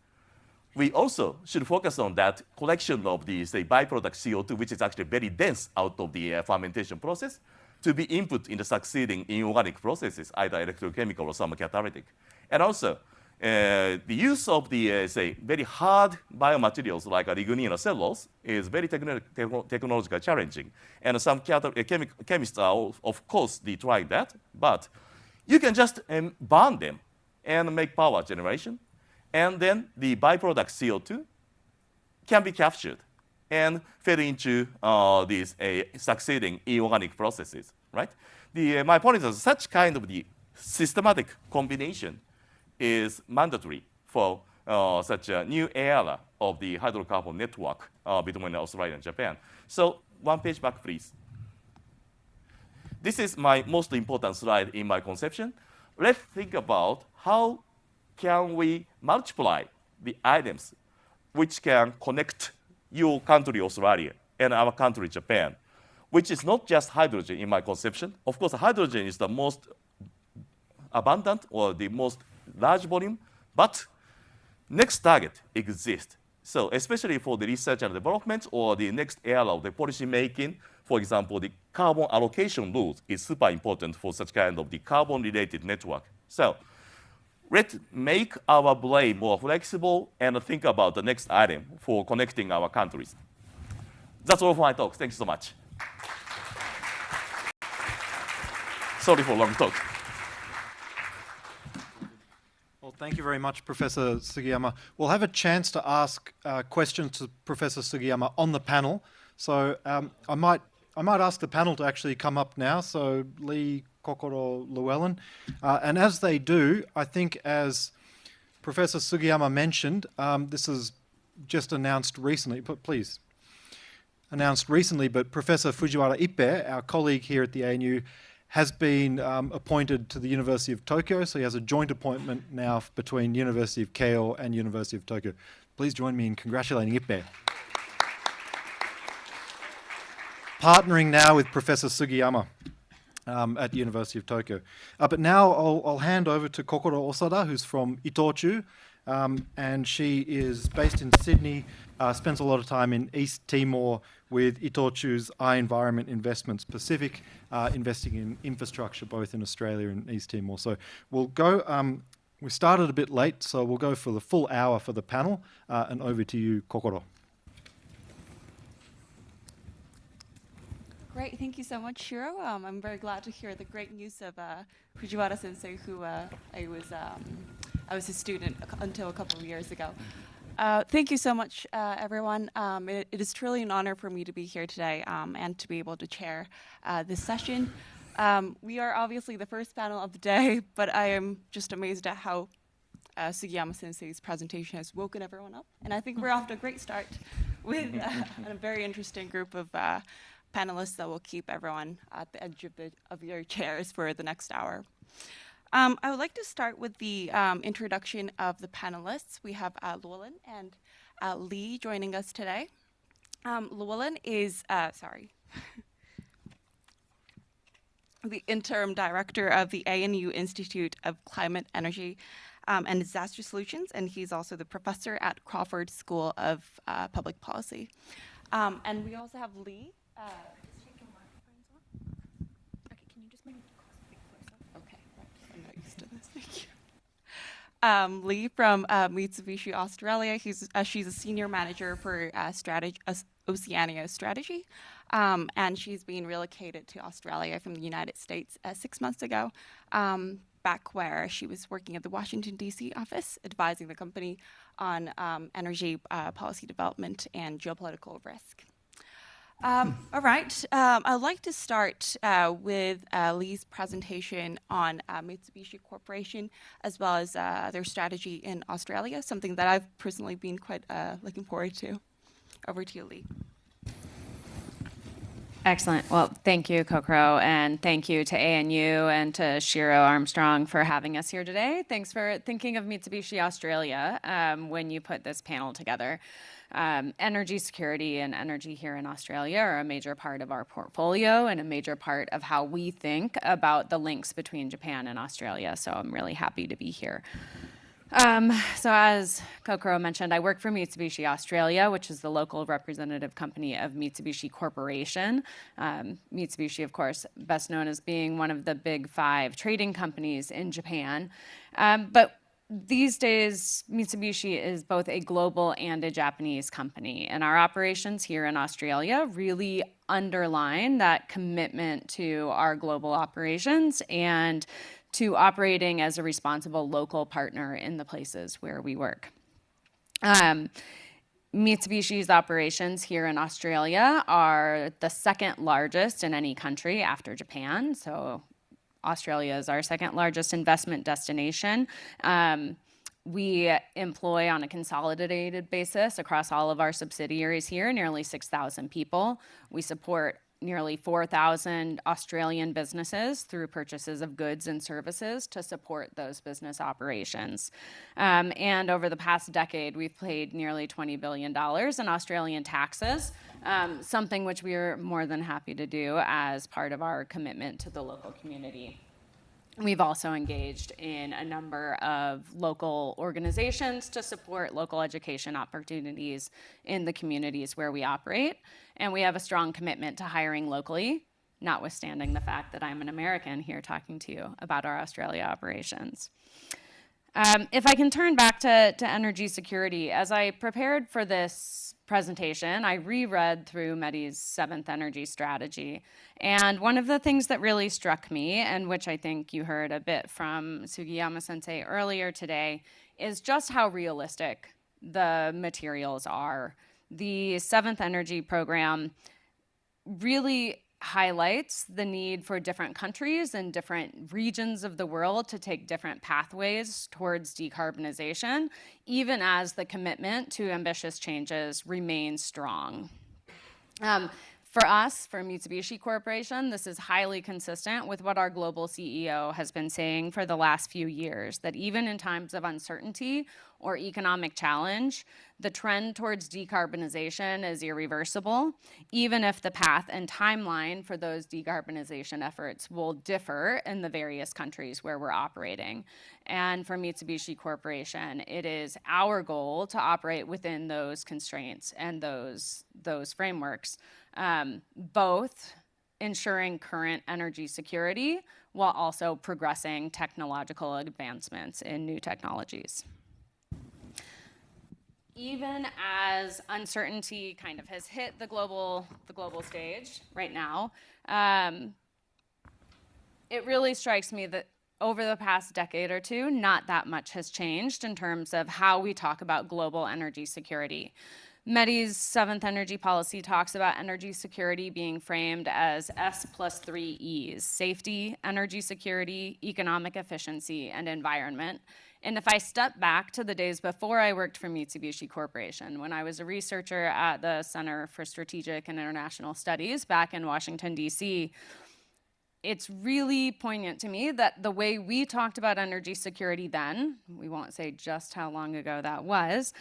We also should focus on that collection of the byproduct CO2, which is actually very dense out of the fermentation process, to be input in the succeeding inorganic processes, either electrochemical or thermocatalytic. And also, the use of the, very hard biomaterials like lignin or cellulose is very technologically challenging. And some chemists are, of course, trying that. But you can just burn them and make power generation. And then the byproduct CO2 can be captured and fed into these succeeding inorganic processes, right? My point is that such kind of the systematic combination is mandatory for such a new era of the hydrocarbon network between Australia and Japan. So one page back, please. This is my most important slide in my conception. Let's think about how can we multiply the items which can connect your country, Australia, and our country, Japan, which is not just hydrogen in my conception. Of course, hydrogen is the most abundant or the most large volume, but next target exists. So especially for the research and development or the next era of the policy making, for example, the carbon allocation rules is super important for such kind of the carbon-related network. So let's make our brain more flexible and think about the next item for connecting our countries. That's all for my talk. Thank you so much. Sorry for long talk. Well, thank you very much, Professor Sugiyama. We'll have a chance to ask questions to Professor Sugiyama on the panel. So I might ask the panel to actually come up now. So Leigh, Kokoro, Llewelyn. And as they do, I think as Professor Sugiyama mentioned, this is just announced recently, but please. Announced recently, but Professor Fujiwara Ippei, our colleague here at the ANU, has been appointed to the University of Tokyo, so he has a joint appointment now between University of Keio and University of Tokyo. Please join me in congratulating Ippei. Partnering now with Professor Sugiyama at the University of Tokyo. But now I'll hand over to Kokoro Osada, who's from Itochu, and she is based in Sydney, spends a lot of time in East Timor with Itochu's iEnvironment Investments Pacific, investing in infrastructure both in Australia and East Timor. So we'll go, we started a bit late, so we'll go for the full hour for the panel, and over to you, Kokoro. Great, thank you so much, Shiro. I'm very glad to hear the great news of Fujiwara-sensei, who I was his student until a couple of years ago. Thank you so much, everyone. It is truly an honor for me to be here today and to be able to chair this session. We are obviously the first panel of the day, but I am just amazed at how Sugiyama-sensei's presentation has woken everyone up. And I think we're off to a great start with a very interesting group of panelists that will keep everyone at the edge of your chairs for the next hour. I would like to start with the introduction of the panelists. We have Llewelyn and Leigh joining us today. Llewelyn is, the interim director of the ANU Institute of Climate, Energy, and Disaster Solutions, and he's also the professor at Crawford School of Public Policy. And we also have Leigh. Okay, can you just make it closer? Okay, right. I'm not used to this. Thank you. Leigh from Mitsubishi, Australia. She's a senior manager for Oceania strategy, and she's been relocated to Australia from the United States 6 months ago, back where she was working at the Washington, D.C. office, advising the company on energy policy development and geopolitical risk. All right, I'd like to start with Leigh's presentation on Mitsubishi Corporation, as well as their strategy in Australia, something that I've personally been quite looking forward to. Over to you, Leigh. Excellent. Well, thank you, Kokoro, and thank you to ANU and to Shiro Armstrong for having us here today. Thanks for thinking of Mitsubishi Australia when you put this panel together. Energy security and energy here in Australia are a major part of our portfolio and a major part of how we think about the links between Japan and Australia. So I'm really happy to be here. So as Kokoro mentioned, I work for Mitsubishi Australia, which is the local representative company of Mitsubishi Corporation. Mitsubishi, of course, best known as being one of the big 5 trading companies in Japan. But these days, Mitsubishi is both a global and a Japanese company, and our operations here in Australia really underline that commitment to our global operations and to operating as a responsible local partner in the places where we work. Mitsubishi's operations here in Australia are the second largest in any country after Japan. So Australia is our second largest investment destination. We employ on a consolidated basis across all of our subsidiaries here nearly 6,000 people. We support nearly 4,000 Australian businesses through purchases of goods and services to support those business operations. And over the past decade, we've paid nearly $20 billion in Australian taxes, something which we are more than happy to do as part of our commitment to the local community. We've also engaged in a number of local organizations to support local education opportunities in the communities where we operate. And we have a strong commitment to hiring locally, notwithstanding the fact that I'm an American here talking to you about our Australia operations. If I can turn back to energy security, as I prepared for this presentation, I reread through METI's 7th energy strategy. And one of the things that really struck me, and which I think you heard a bit from Sugiyama-sensei earlier today, is just how realistic the materials are. The 7th energy program really highlights the need for different countries and different regions of the world to take different pathways towards decarbonization, even as the commitment to ambitious changes remains strong. For us, for Mitsubishi Corporation, this is highly consistent with what our global CEO has been saying for the last few years, that even in times of uncertainty or economic challenge, the trend towards decarbonization is irreversible, even if the path and timeline for those decarbonization efforts will differ in the various countries where we're operating. And for Mitsubishi Corporation, it is our goal to operate within those constraints and those frameworks, both ensuring current energy security while also progressing technological advancements in new technologies. Even as uncertainty kind of has hit the global stage right now, it really strikes me that over the past decade or two, not that much has changed in terms of how we talk about global energy security. METI's 7th Energy Policy talks about energy security being framed as S plus 3 E's: safety, energy security, economic efficiency, and environment. And if I step back to the days before I worked for Mitsubishi Corporation, when I was a researcher at the Center for Strategic and International Studies back in Washington, D.C., it's really poignant to me that the way we talked about energy security then, we won't say just how long ago that was,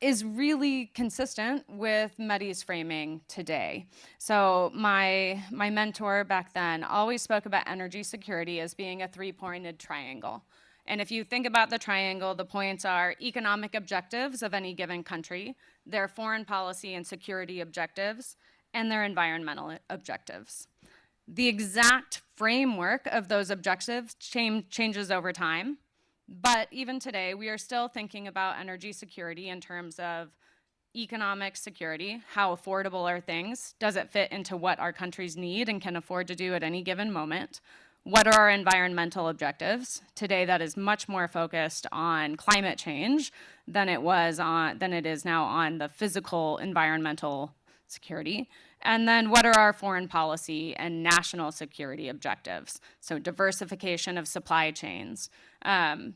is really consistent with METI's framing today. So my mentor back then always spoke about energy security as being a three-pointed triangle. And if you think about the triangle, the points are economic objectives of any given country, their foreign policy and security objectives, and their environmental objectives. The exact framework of those objectives changes over time, but even today, we are still thinking about energy security in terms of economic security. How affordable are things? Does it fit into what our countries need and can afford to do at any given moment? What are our environmental objectives? Today, that is much more focused on climate change than it is now on the physical environmental security. And then what are our foreign policy and national security objectives? So diversification of supply chains. But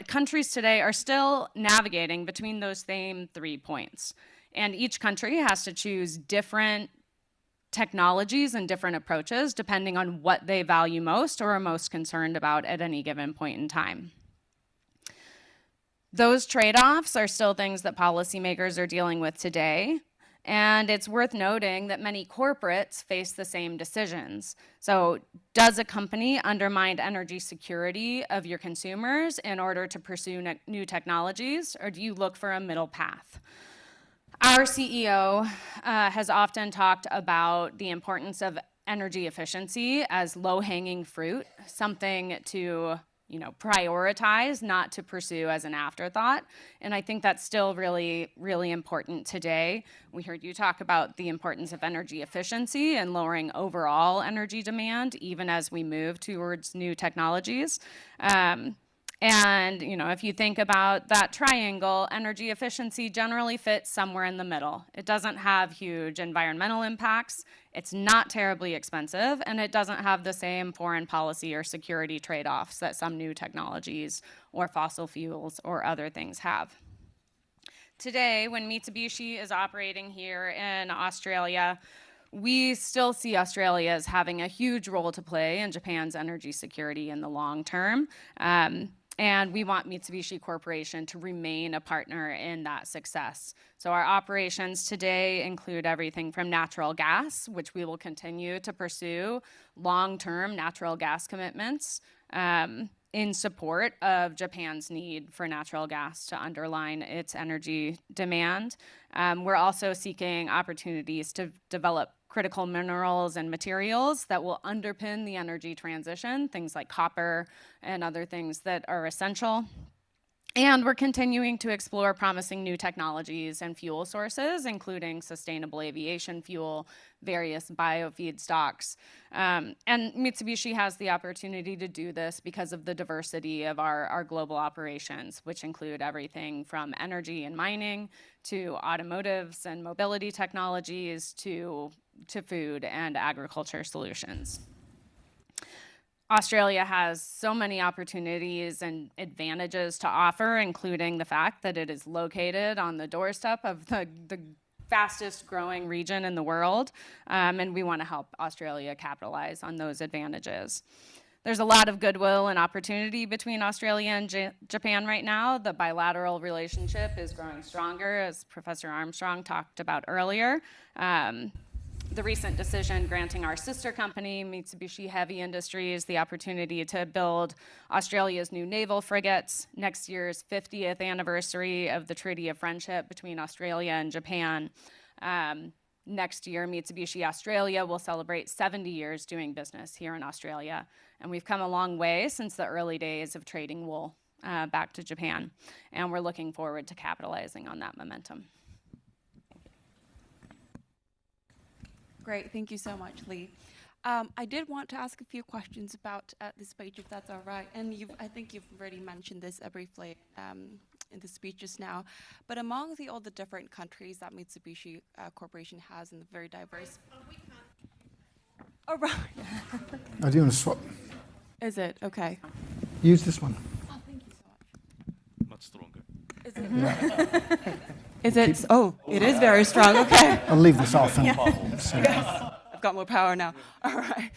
countries today are still navigating between those same 3 points. And each country has to choose different technologies and different approaches depending on what they value most or are most concerned about at any given point in time. Those trade-offs are still things that policymakers are dealing with today. And it's worth noting that many corporates face the same decisions. So does a company undermine energy security of your consumers in order to pursue new technologies, or do you look for a middle path? Our CEO has often talked about the importance of energy efficiency as low-hanging fruit, something to prioritize, not to pursue as an afterthought. And I think that's still really, really important today. We heard you talk about the importance of energy efficiency and lowering overall energy demand, even as we move towards new technologies. And if you think about that triangle, energy efficiency generally fits somewhere in the middle. It doesn't have huge environmental impacts, it's not terribly expensive, and it doesn't have the same foreign policy or security trade-offs that some new technologies or fossil fuels or other things have. Today, when Mitsubishi is operating here in Australia, we still see Australia as having a huge role to play in Japan's energy security in the long term. And we want Mitsubishi Corporation to remain a partner in that success. So our operations today include everything from natural gas, which we will continue to pursue long-term natural gas commitments in support of Japan's need for natural gas to underline its energy demand. We're also seeking opportunities to develop critical minerals and materials that will underpin the energy transition, things like copper and other things that are essential. And we're continuing to explore promising new technologies and fuel sources, including sustainable aviation fuel, various biofeedstocks. And Mitsubishi has the opportunity to do this because of the diversity of our global operations, which include everything from energy and mining to automotives and mobility technologies to food and agriculture solutions. Australia has so many opportunities and advantages to offer, including the fact that it is located on the doorstep of the fastest growing region in the world, and we want to help Australia capitalize on those advantages. There's a lot of goodwill and opportunity between Australia and Japan right now. The bilateral relationship is growing stronger, as Professor Armstrong talked about earlier. The recent decision granting our sister company, Mitsubishi Heavy Industries, the opportunity to build Australia's new naval frigates, next year's 50th anniversary of the Treaty of Friendship between Australia and Japan. Next year, Mitsubishi Australia will celebrate 70 years doing business here in Australia. And we've come a long way since the early days of trading wool back to Japan. And we're looking forward to capitalizing on that momentum. Great, thank you so much, Leigh. I did want to ask a few questions about this page, if that's all right. And I think you've already mentioned this briefly in the speech just now. But among all the different countries that Mitsubishi Corporation has and the very diverse... we can't. Oh, right. Oh, do you want to swap? Is it? Okay. Use this one. Oh, thank you so much. Much stronger. Is it? Is it? Oh, it is very strong. Okay. I'll leave this off. And I've got more power now. All right.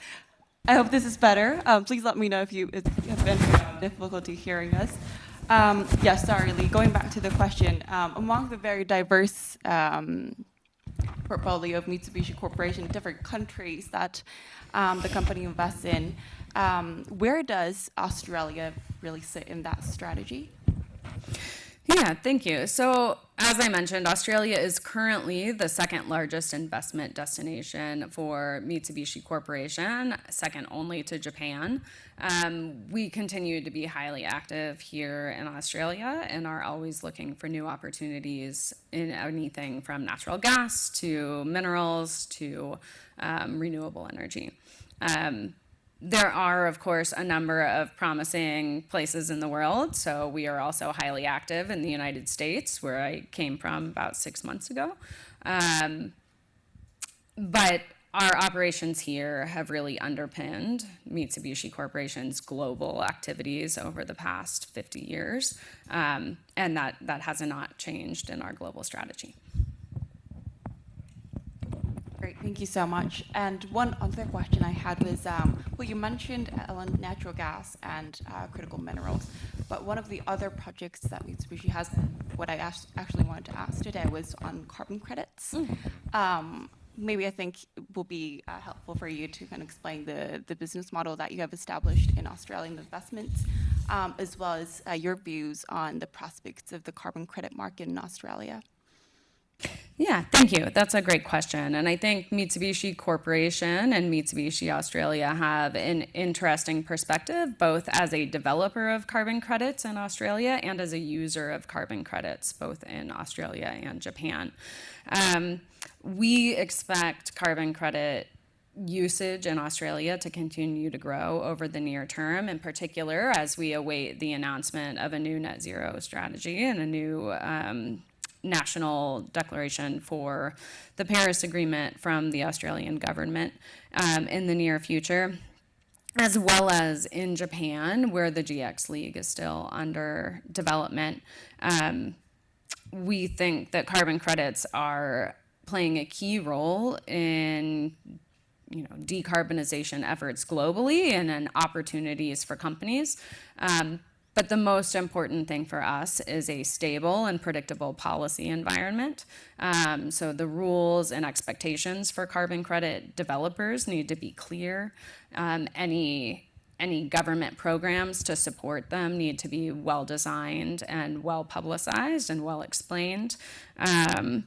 I hope this is better. Please let me know if you have been having difficulty hearing us. Yes, sorry, Leigh. Going back to the question, among the very diverse portfolio of Mitsubishi Corporation, different countries that the company invests in, where does Australia really sit in that strategy? Yeah, thank you. So as I mentioned, Australia is currently the second largest investment destination for Mitsubishi Corporation, second only to Japan. We continue to be highly active here in Australia and are always looking for new opportunities in anything from natural gas to minerals to renewable energy. There are, of course, a number of promising places in the world. So we are also highly active in the United States, where I came from about 6 months ago. But our operations here have really underpinned Mitsubishi Corporation's global activities over the past 50 years. And that has not changed in our global strategy. Great, thank you so much. And one other question I had was, well, you mentioned natural gas and critical minerals, but one of the other projects that Mitsubishi has, what I actually wanted to ask today, was on carbon credits. Maybe I think it will be helpful for you to kind of explain the business model that you have established in Australian investments, as well as your views on the prospects of the carbon credit market in Australia. Yeah, thank you. That's a great question. And I think Mitsubishi Corporation and Mitsubishi Australia have an interesting perspective, both as a developer of carbon credits in Australia and as a user of carbon credits, both in Australia and Japan. We expect carbon credit usage in Australia to continue to grow over the near term, in particular as we await the announcement of a new net zero strategy and a new national declaration for the Paris Agreement from the Australian government in the near future, as well as in Japan, where the GX League is still under development. We think that carbon credits are playing a key role in decarbonization efforts globally and in opportunities for companies. But the most important thing for us is a stable and predictable policy environment. So the rules and expectations for carbon credit developers need to be clear. Any government programs to support them need to be well designed and well publicized and well explained. And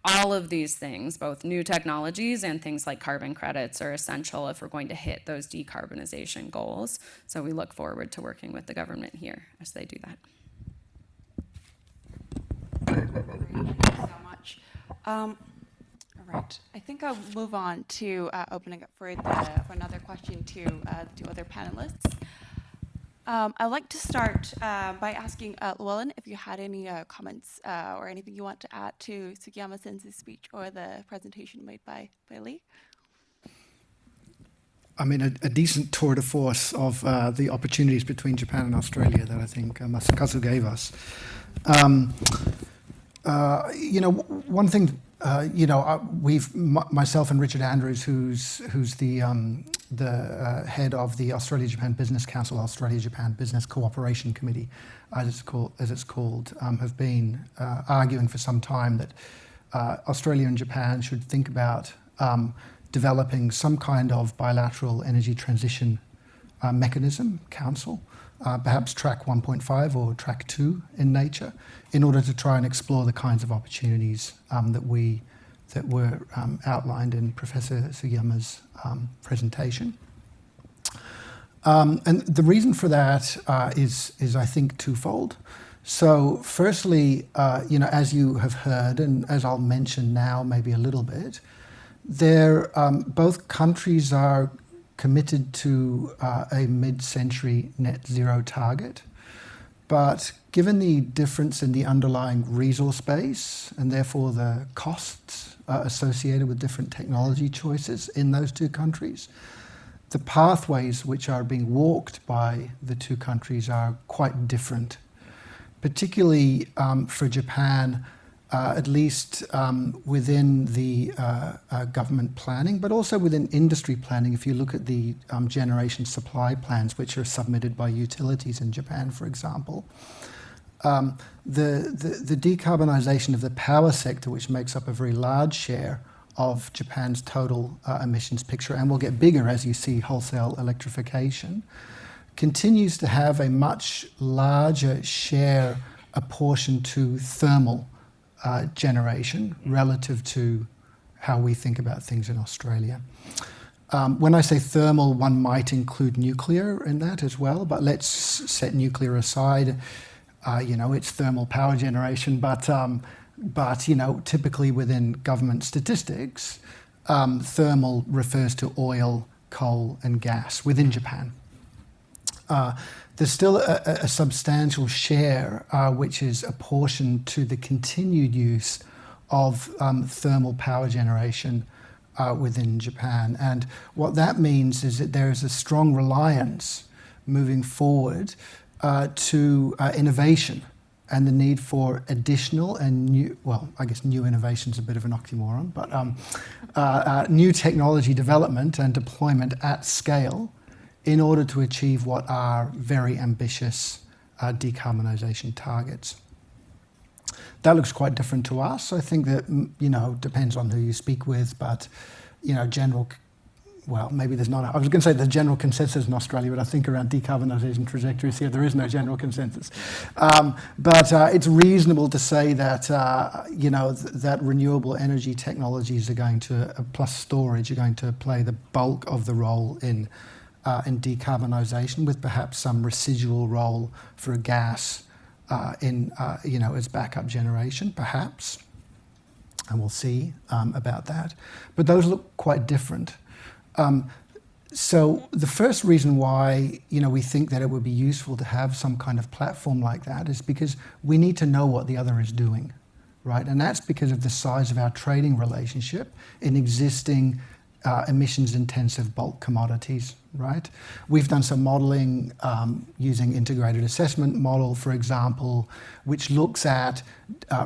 all of these things, both new technologies and things like carbon credits, are essential if we're going to hit those decarbonization goals. So we look forward to working with the government here as they do that. Thank you so much. All right, I think I'll move on to opening up for another question to the two other panelists. I'd like to start by asking Llewelyn if you had any comments or anything you want to add to Sugiyama-sensei's speech or the presentation made by Leigh. I mean, a decent tour de force of the opportunities between Japan and Australia that I think Masakazu gave us. One thing, myself and Richard Andrews, who's the head of the Australia-Japan Business Council, Australia-Japan Business Cooperation Committee, as it's called, have been arguing for some time that Australia and Japan should think about developing some kind of bilateral energy transition mechanism, council, perhaps track 1.5 or track 2 in nature, in order to try and explore the kinds of opportunities that were outlined in Professor Sugiyama's presentation. And the reason for that is I think twofold. So firstly, as you have heard, and as I'll mention now maybe a little bit, both countries are committed to a mid-century net zero target. But given the difference in the underlying resource base and therefore the costs associated with different technology choices in those two countries, the pathways which are being walked by the two countries are quite different. Particularly for Japan, at least within the government planning, but also within industry planning. If you look at the generation supply plans which are submitted by utilities in Japan, for example, the decarbonisation of the power sector, which makes up a very large share of Japan's total emissions picture, and will get bigger as you see wholesale electrification, continues to have a much larger share apportioned to thermal generation relative to how we think about things in Australia. When I say thermal, one might include nuclear in that as well, but let's set nuclear aside. It's thermal power generation, but typically within government statistics, thermal refers to oil, coal, and gas within Japan. There's still a substantial share which is apportioned to the continued use of thermal power generation within Japan. And what that means is that there is a strong reliance moving forward to innovation and the need for additional and new, well, I guess new innovation is a bit of an oxymoron, but new technology development and deployment at scale in order to achieve what are very ambitious decarbonisation targets. That looks quite different to us. I think that, depends on who you speak with, but, maybe there's not, I was going to say the general consensus in Australia, but I think around decarbonisation trajectories here, there is no general consensus. But it's reasonable to say that, that renewable energy technologies are going to, plus storage, are going to play the bulk of the role in decarbonisation, with perhaps some residual role for gas as backup generation, perhaps. And we'll see about that. But those look quite different. So the first reason why we think that it would be useful to have some kind of platform like that is because we need to know what the other is doing, right? And that's because of the size of our trading relationship in existing emissions-intensive bulk commodities, right? We've done some modelling using integrated assessment model, for example, which looks at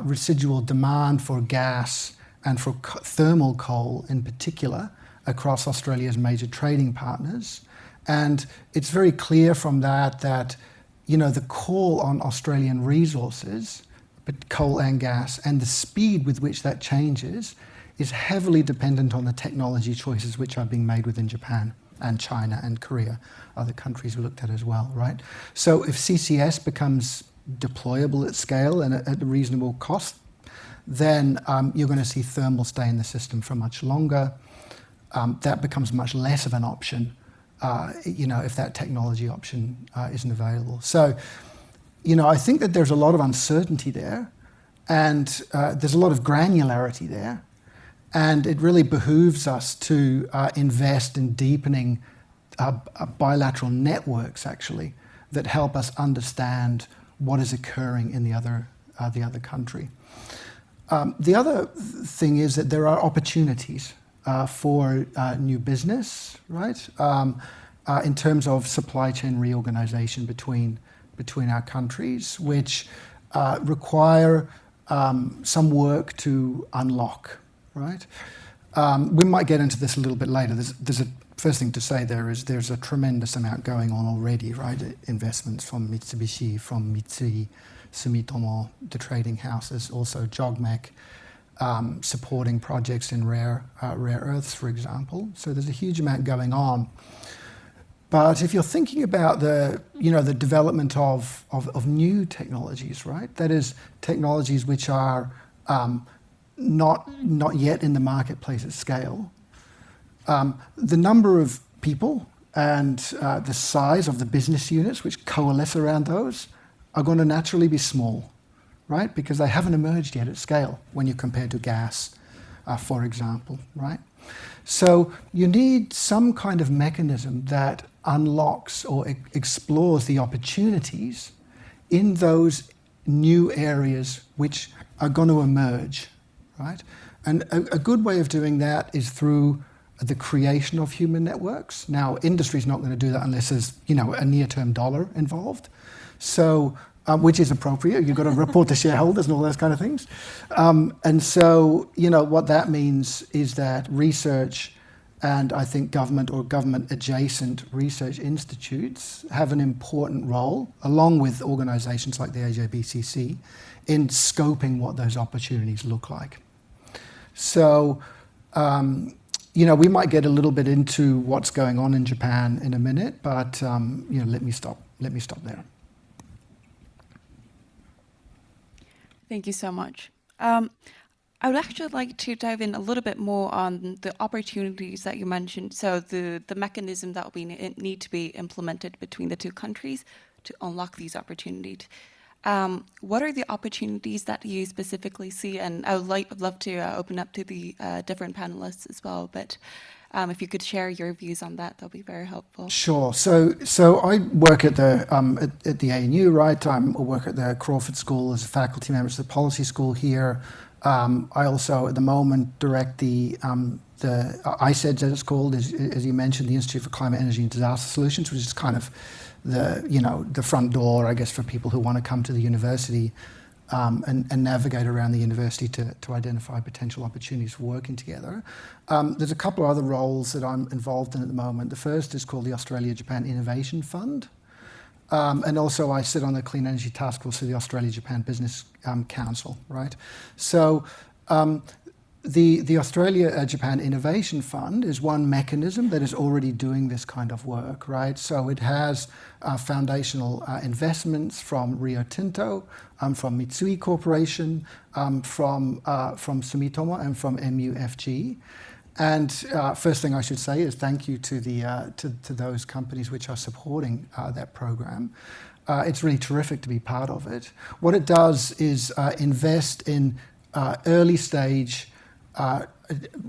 residual demand for gas and for thermal coal in particular across Australia's major trading partners. And it's very clear from that the call on Australian resources, but coal and gas, and the speed with which that changes is heavily dependent on the technology choices which are being made within Japan and China and Korea, other countries we looked at as well, right? So if CCS becomes deployable at scale and at a reasonable cost, then you're going to see thermal stay in the system for much longer. That becomes much less of an option, if that technology option isn't available. So, I think that there's a lot of uncertainty there, and there's a lot of granularity there. And it really behooves us to invest in deepening bilateral networks, actually, that help us understand what is occurring in the other country. The other thing is that there are opportunities for new business, right? In terms of supply chain reorganization between our countries, which require some work to unlock, right? We might get into this a little bit later. There's a first thing to say there is there's a tremendous amount going on already, right? Investments from Mitsubishi, from Mitsui, Sumitomo, the trading houses, also JOGMEC, supporting projects in rare earths, for example. So there's a huge amount going on. But if you're thinking about the development of new technologies, right? That is technologies which are not yet in the marketplace at scale. The number of people and the size of the business units which coalesce around those are going to naturally be small, right? Because they haven't emerged yet at scale when you compare to gas, for example, right? So you need some kind of mechanism that unlocks or explores the opportunities in those new areas which are going to emerge, right? And a good way of doing that is through the creation of human networks. Now, industry's not going to do that unless there's, a near-term dollar involved. So, which is appropriate. You've got to report to shareholders and all those kind of things. And so, what that means is that research and I think government or government-adjacent research institutes have an important role, along with organisations like the AJBCC, in scoping what those opportunities look like. So, we might get a little bit into what's going on in Japan in a minute, but let me stop there. Thank you so much. I would actually like to dive in a little bit more on the opportunities that you mentioned. So the mechanism that will need to be implemented between the two countries to unlock these opportunities. What are the opportunities that you specifically see? And I would love to open up to the different panelists as well. But if you could share your views on that, that'll be very helpful. Sure. So I work at the ANU, right? I work at the Crawford School as a faculty member of the policy school here. I also, at the moment, direct the ICEDS, as it's called, as you mentioned, the Institute for Climate, Energy and Disaster Solutions, which is kind of the front door, I guess, for people who want to come to the university and navigate around the university to identify potential opportunities for working together. There's a couple of other roles that I'm involved in at the moment. The first is called the Australia-Japan Innovation Fund. And also I sit on the Clean Energy Task Force of the Australia-Japan Business Council, right? So the Australia-Japan Innovation Fund is one mechanism that is already doing this kind of work, right? So it has foundational investments from Rio Tinto, from Mitsui Corporation, from Sumitomo, and from MUFG. And first thing I should say is thank you to to those companies which are supporting that program. It's really terrific to be part of it. What it does is invest in early stage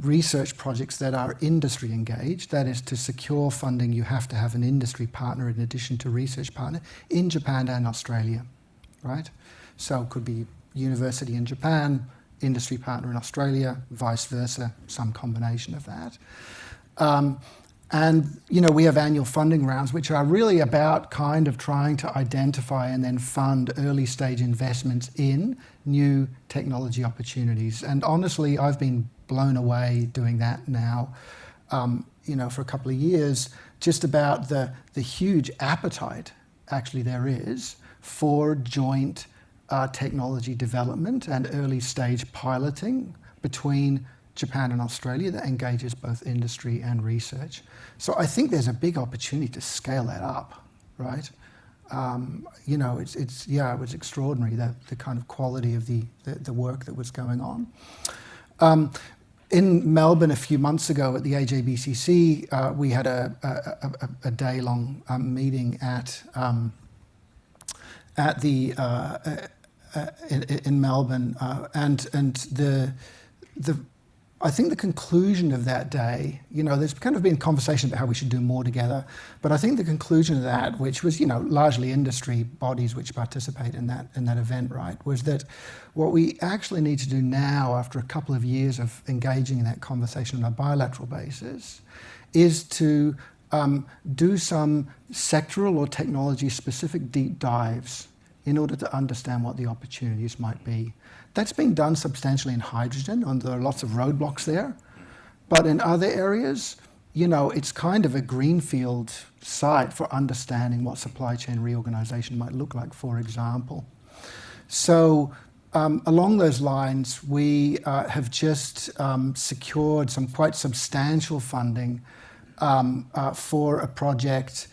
research projects that are industry engaged. That is, to secure funding, you have to have an industry partner in addition to research partner in Japan and Australia, right? So it could be university in Japan, industry partner in Australia, vice versa, some combination of that. And we have annual funding rounds, which are really about kind of trying to identify and then fund early stage investments in new technology opportunities. And honestly, I've been blown away doing that now, for a couple of years, just about the huge appetite actually there is for joint technology development and early stage piloting between Japan and Australia that engages both industry and research. So I think there's a big opportunity to scale that up, right? It was extraordinary, the kind of quality of the work that was going on. In Melbourne a few months ago at the AJBCC, we had a day-long meeting in Melbourne, and I think the conclusion of that day, there's kind of been conversation about how we should do more together, but I think the conclusion of that, which was, largely industry bodies which participate in that event, right, was that what we actually need to do now, after a couple of years of engaging in that conversation on a bilateral basis, is to do some sectoral or technology-specific deep dives in order to understand what the opportunities might be. That's being done substantially in hydrogen, and there are lots of roadblocks there. But in other areas, it's kind of a greenfield site for understanding what supply chain reorganization might look like, for example. So along those lines, we have just secured some quite substantial funding for a project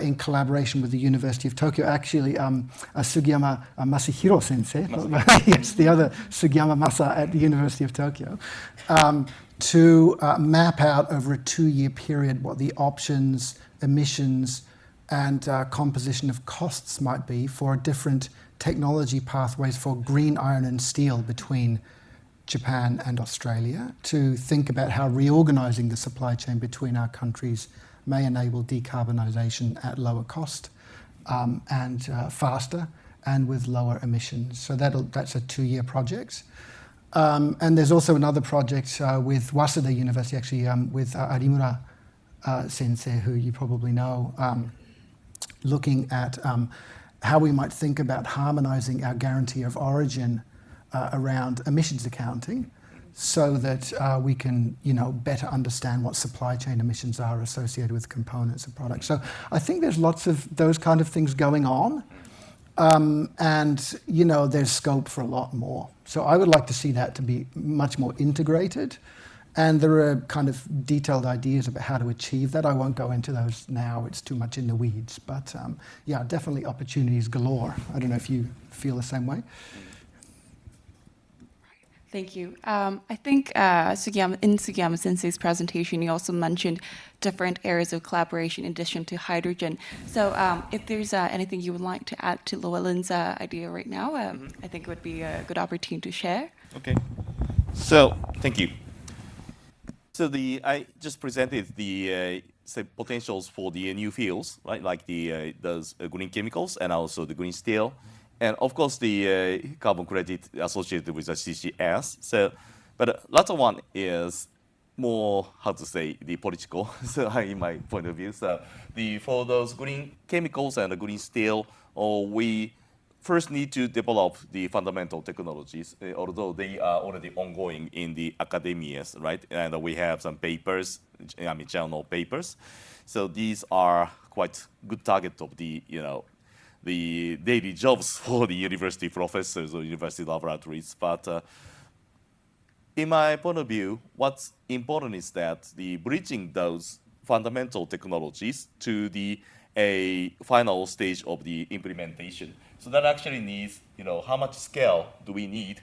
in collaboration with the University of Tokyo. Actually, Sugiyama Masahiro sensei, yes, the other Sugiyama Masa at the University of Tokyo, to map out over a 2-year period what the options, emissions, and composition of costs might be for different technology pathways for green iron and steel between Japan and Australia, to think about how reorganizing the supply chain between our countries may enable decarbonisation at lower cost and faster and with lower emissions. So that's a 2-year project. And there's also another project with Waseda University, actually, with Arimura sensei, who you probably know, looking at how we might think about harmonising our guarantee of origin around emissions accounting, so that we can, better understand what supply chain emissions are associated with components and products. So I think there's lots of those kind of things going on, and there's scope for a lot more. So I would like to see that to be much more integrated, and there are kind of detailed ideas about how to achieve that. I won't go into those now; it's too much in the weeds. But yeah, definitely opportunities galore. I don't know if you feel the same way. Thank you. I think Sugiyama Sensei's presentation, you also mentioned different areas of collaboration in addition to hydrogen. So if there's anything you would like to add to Llewelyn's idea right now, I think it would be a good opportunity to share. Okay. So thank you. So I just presented the say potentials for the new fuels, right? Like those green chemicals and also the green steel. And of course, the carbon credit associated with the CCS. So, but latter one is more, how to say, the political. So, in my point of view, so for those green chemicals and the green steel, we first need to develop the fundamental technologies, although they are already ongoing in the academia, right? And we have some papers, journal papers. So these are quite good target of the daily jobs for the university professors or university laboratories. But in my point of view, what's important is that the bridging those fundamental technologies to the final stage of the implementation. So that actually needs, how much scale do we need?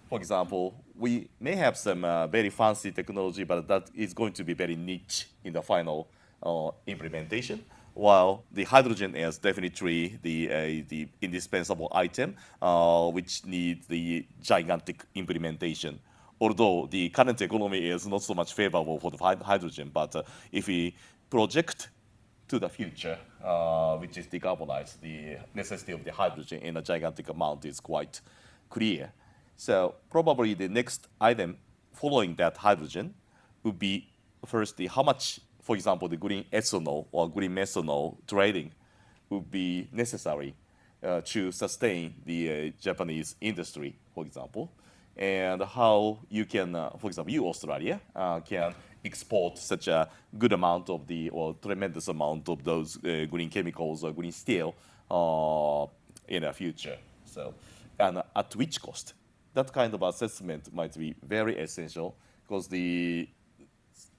For example, we may have some very fancy technology, but that is going to be very niche in the final implementation. While the hydrogen is definitely the indispensable item, which needs the gigantic implementation. Although the current economy is not so much favorable for the hydrogen, but if we project to the future, which is decarbonize, the necessity of the hydrogen in a gigantic amount is quite clear. So probably the next item following that hydrogen would be first how much, for example, the green ethanol or green methanol trading would be necessary to sustain the Japanese industry, for example, and how you can, for example, you, Australia, can export such a good amount of or tremendous amount of those green chemicals or green steel in the future. So, and at which cost? That kind of assessment might be very essential, because a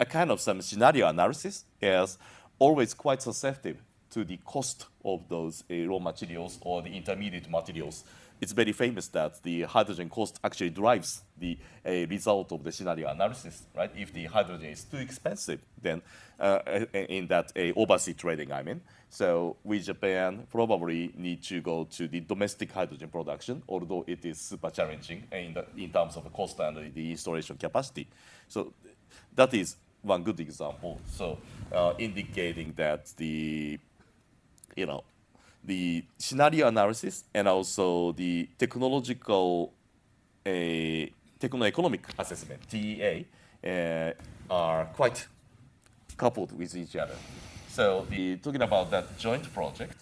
kind of some scenario analysis is always quite susceptible to the cost of those raw materials or the intermediate materials. It's very famous that the hydrogen cost actually drives the result of the scenario analysis, right? If the hydrogen is too expensive, then in that overseas trading, So we, Japan, probably need to go to the domestic hydrogen production, although it is super challenging in terms of the cost and the installation capacity. So that is one good example. So indicating that the scenario analysis and also the techno-economic assessment, TEA, are quite coupled with each other. So talking about that joint project,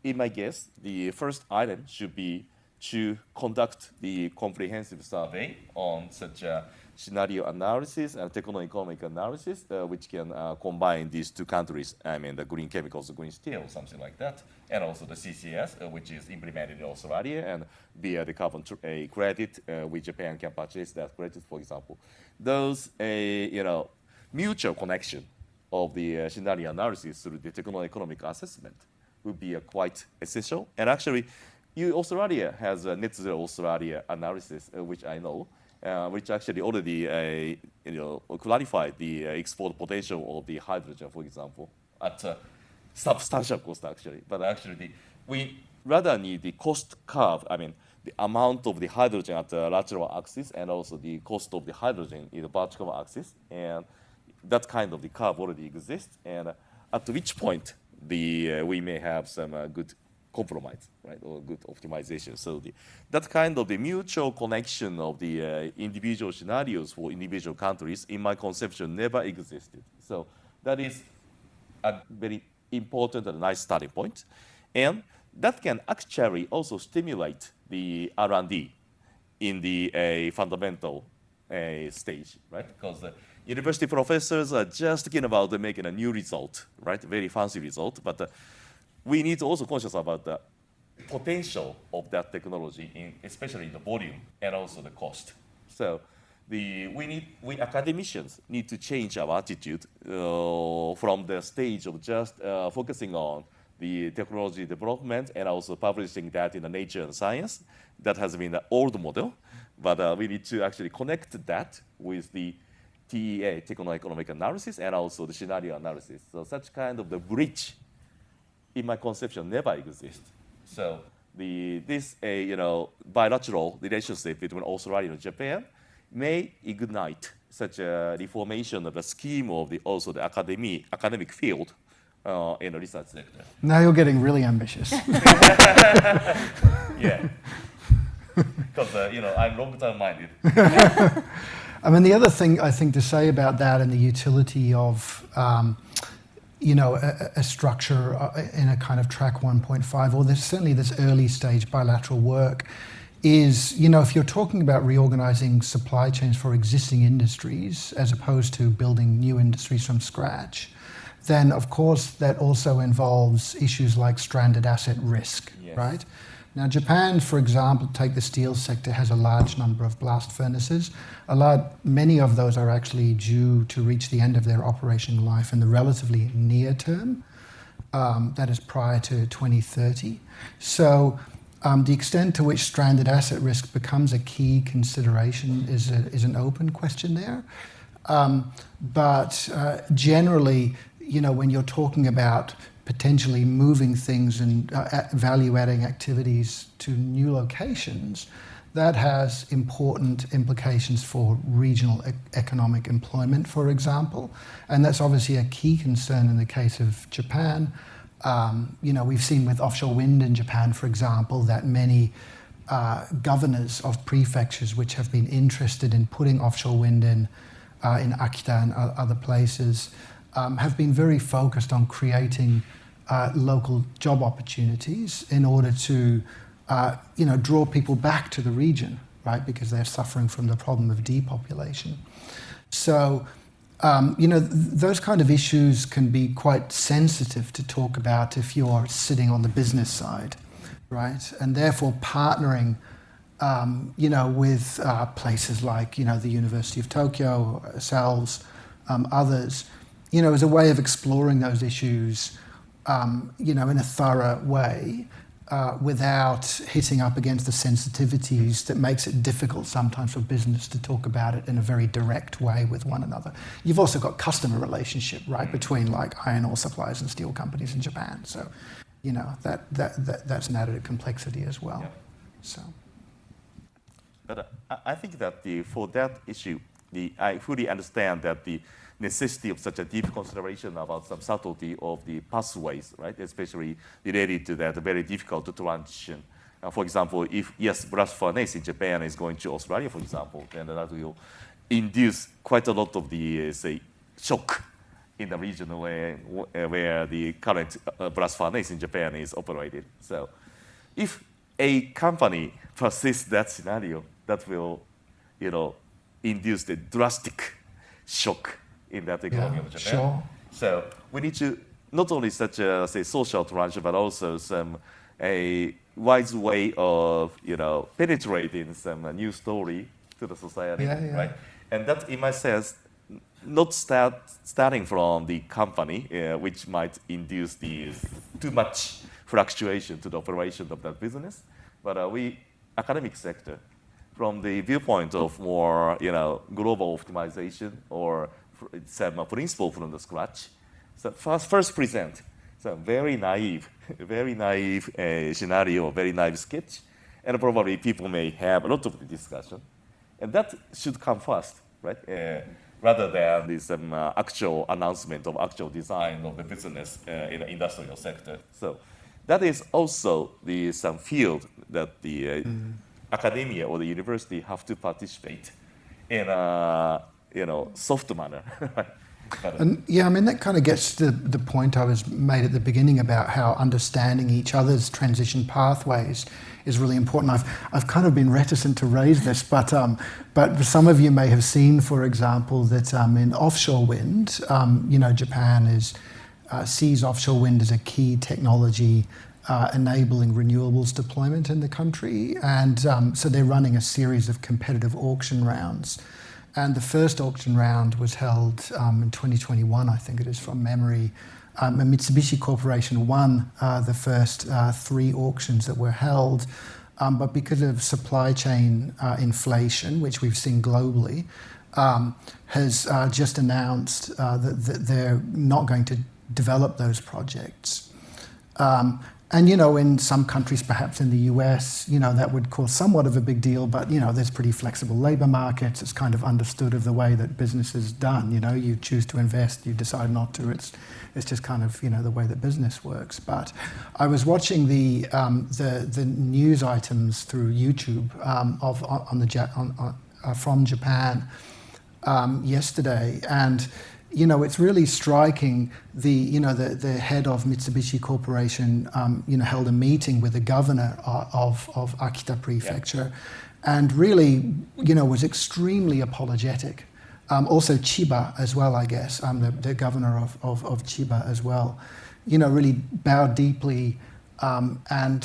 in my guess, the first item should be to conduct the comprehensive survey on such a scenario analysis and techno-economic analysis, which can combine these two countries. I mean, the green chemicals, the green steel, something like that, and also the CCS, which is implemented in Australia, and via the carbon credit, which Japan can purchase that credit, for example. Those, mutual connection of the scenario analysis through the techno-economic assessment would be quite essential. And actually, Australia has a net zero Australia analysis, which I know, which actually already clarified the export potential of the hydrogen, for example, at a substantial cost actually. But actually, we rather need the cost curve. I mean, the amount of the hydrogen at the lateral axis and also the cost of the hydrogen in the vertical axis, and that kind of the curve already exists. And at which point we may have some good compromise, right, or good optimization. So that kind of the mutual connection of the individual scenarios for individual countries, in my conception, never existed. So that is a very important and nice starting point. And that can actually also stimulate the R&D in the fundamental stage, right? Because university professors are just thinking about making a new result, right? Very fancy result, but we need to also conscious about the potential of that technology, especially in the volume and also the cost. So we academicians need to change our attitude from the stage of just focusing on the technology development and also publishing that in the Nature and Science. That has been the old model, but we need to actually connect that with the TEA, techno-economic analysis, and also the scenario analysis. So such kind of the bridge, in my conception, never exists. So this bilateral relationship between Australia and Japan may ignite such a reformation of the scheme of also the academic field in the research sector. Now you're getting really ambitious. Yeah, because I'm long-term minded. I mean, the other thing I think to say about that and the utility of a structure in a kind of track 1.5, or certainly this early stage bilateral work, is, if you're talking about reorganizing supply chains for existing industries as opposed to building new industries from scratch, then of course that also involves issues like stranded asset risk, yes. Right? Now, Japan, for example, take the steel sector, has a large number of blast furnaces. Many of those are actually due to reach the end of their operational life in the relatively near term, that is prior to 2030. So the extent to which stranded asset risk becomes a key consideration is an open question there. But generally, when you're talking about potentially moving things and value-adding activities to new locations, that has important implications for regional economic employment, for example. And that's obviously a key concern in the case of Japan. We've seen with offshore wind in Japan, for example, that many governors of prefectures which have been interested in putting offshore wind in Akita and other places have been very focused on creating local job opportunities in order to draw people back to the region, right? Because they're suffering from the problem of depopulation. So, those kind of issues can be quite sensitive to talk about if you're sitting on the business side, right? And therefore partnering, with places like, the University of Tokyo, ourselves, others, as a way of exploring those issues, in a thorough way, without hitting up against the sensitivities that makes it difficult sometimes for business to talk about it in a very direct way with one another. You've also got customer relationship, right, between like iron ore suppliers and steel companies in Japan. So, that's an added complexity as well. Yeah. So. But I think that for that issue, I fully understand that the necessity of such a deep consideration about some subtlety of the pathways, right? Especially related to that very difficult transition. For example, if blast furnace in Japan is going to Australia, for example, then that will induce quite a lot of the shock in the region where the current blast furnace in Japan is operated. So, if a company persists that scenario, that will, induce the drastic shock in that economy of Japan. Sure. So we need to not only such a social transition, but also a wise way of penetrating some new story to the society, right? And that, in my sense, not starting from the company, which might induce too much fluctuation to the operation of that business, but we academic sector, from the viewpoint of more global optimization or some principle from the scratch. So first present some very naive scenario, very naive sketch, and probably people may have a lot of the discussion, and that should come first, right? Rather than this actual announcement of actual design of the business in the industrial sector. So that is also some field that the academia or the university have to participate in a soft manner. And that kind of gets to the point I was made at the beginning about how understanding each other's transition pathways is really important. I've kind of been reticent to raise this, but some of you may have seen, for example, that in offshore wind, Japan sees offshore wind as a key technology enabling renewables deployment in the country, and so they're running a series of competitive auction rounds. And the first auction round was held in 2021, I think it is from memory. And Mitsubishi Corporation won the first 3 auctions that were held, but because of supply chain inflation, which we've seen globally, has just announced that they're not going to develop those projects. And in some countries, perhaps in the US, that would cause somewhat of a big deal, but there's pretty flexible labor markets. It's kind of understood of the way that business is done. You choose to invest, you decide not to. It's just kind of the way that business works. But I was watching the news items through YouTube from Japan yesterday, and it's really striking. The head of Mitsubishi Corporation, held a meeting with the governor of Akita Prefecture, and really, was extremely apologetic. Also Chiba as well, I guess. The governor of Chiba as well, really bowed deeply. And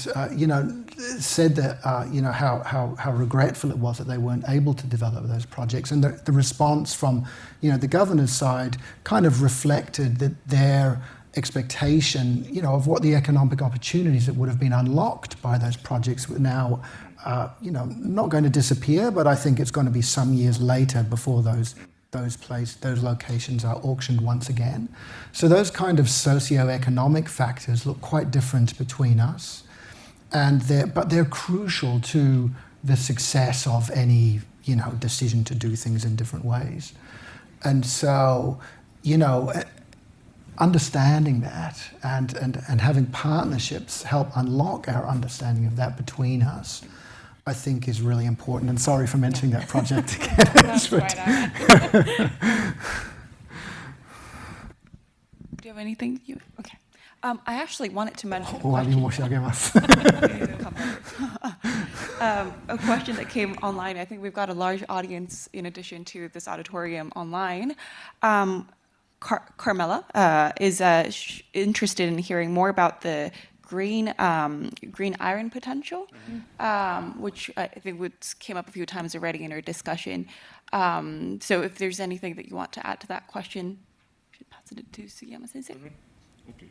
said that how regretful it was that they weren't able to develop those projects, and the response from the governor's side kind of reflected that their expectation of what the economic opportunities that would have been unlocked by those projects were now not going to disappear, but I think it's going to be some years later before those locations are auctioned once again. So those kind of socio-economic factors look quite different between us, but they're crucial to the success of any decision to do things in different ways. And so understanding that and having partnerships help unlock our understanding of that between us, I think, is really important. And sorry for mentioning that project again. That's quite all right. Do you have anything? Okay. I actually wanted to mention a question that came online. I think we've got a large audience in addition to this auditorium online. Carmela is interested in hearing more about the green iron potential, which I think came up a few times already in our discussion. So if there's anything that you want to add to that question, I should pass it to Sugiyama Sensei. Okay.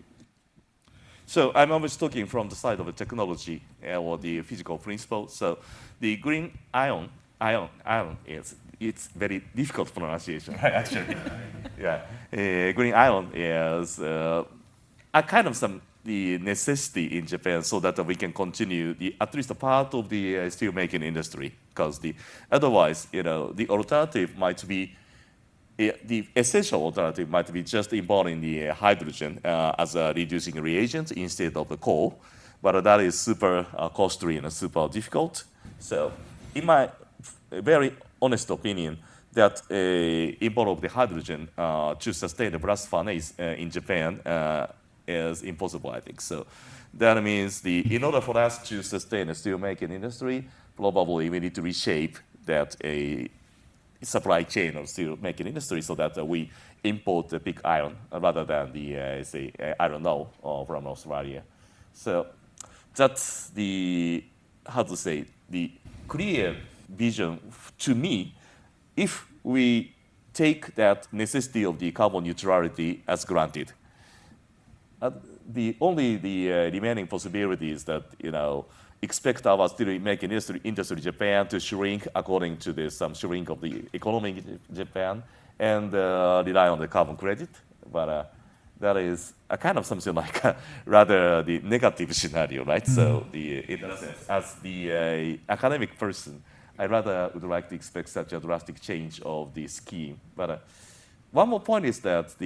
So I'm always talking from the side of the technology or the physical principle. So the green iron it's very difficult pronunciation, right? Actually, green iron is a kind of the necessity in Japan so that we can continue at least a part of the steelmaking industry, because otherwise, the alternative might be the essential alternative might be just importing the hydrogen as a reducing reagent instead of the coal, but that is super costly and super difficult. So, in my very honest opinion, that import of the hydrogen to sustain the blast furnace in Japan is impossible, I think. So that means in order for us to sustain a steelmaking industry, probably we need to reshape that a supply chain of steelmaking industry so that we import the pig iron rather than the, say, iron ore from Australia. So that's the, how to say, the clear vision to me. If we take that necessity of the carbon neutrality as granted, the remaining possibility is that, expect our steelmaking industry Japan to shrink according to some shrink of the economy in Japan and rely on the carbon credit. But that is a kind of something like rather the negative scenario, right? So in that sense, as the academic person, I rather would like to expect such a drastic change of the scheme. But one more point is that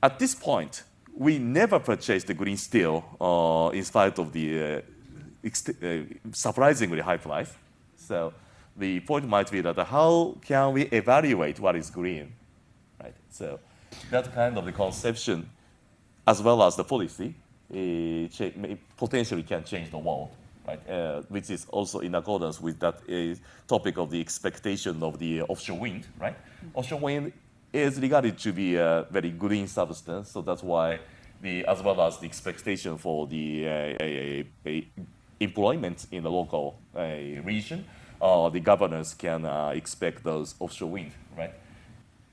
at this point, we never purchased the green steel in spite of the surprisingly high price. So the point might be that how can we evaluate what is green, right? So that kind of the conception, as well as the policy, potentially can change the world, right? Which is also in accordance with that topic of the expectation of the offshore wind, right? Offshore wind is regarded to be a very green substance, so that's why as well as the expectation for the employment in the local region, the governors can expect those offshore wind, right?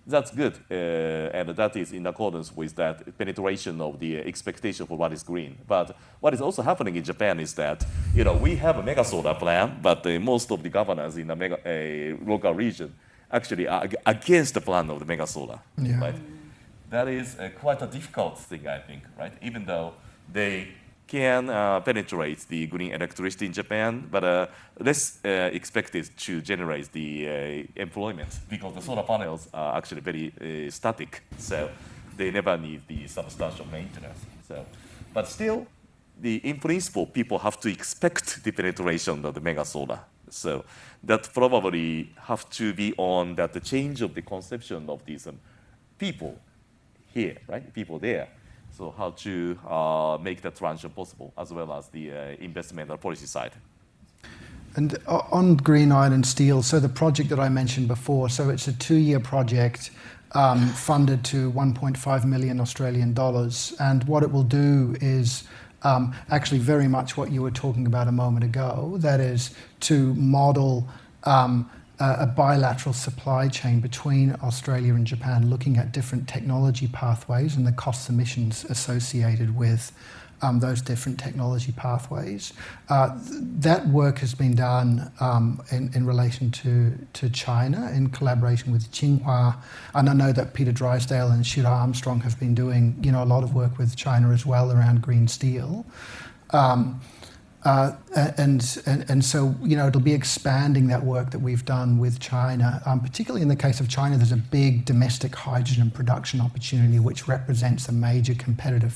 That's good, and that is in accordance with that penetration of the expectation for what is green. But what is also happening in Japan is that, we have a mega solar plan, but most of the governors in the local region actually are against the plan of the mega solar, right? That is quite a difficult thing, I think, right? Even though they can penetrate the green electricity in Japan, but less expected to generate the employment because the solar panels are actually very static, so they never need the substantial maintenance. So, but still, in principle, people have to expect the penetration of the mega solar. So that probably have to be on that the change of the conception of these people here, right? People there. So how to make that transition possible, as well as the investment and policy side. And on green iron and steel, so the project that I mentioned before, so it's a 2-year project funded to 1.5 million Australian dollars. And what it will do is actually very much what you were talking about a moment ago, that is to model a bilateral supply chain between Australia and Japan, looking at different technology pathways and the cost emissions associated with those different technology pathways. That work has been done in relation to China in collaboration with Tsinghua, and I know that Peter Drysdale and Shiro Armstrong have been doing a lot of work with China as well around green steel. And so, it'll be expanding that work that we've done with China. Particularly in the case of China, there's a big domestic hydrogen production opportunity which represents a major competitor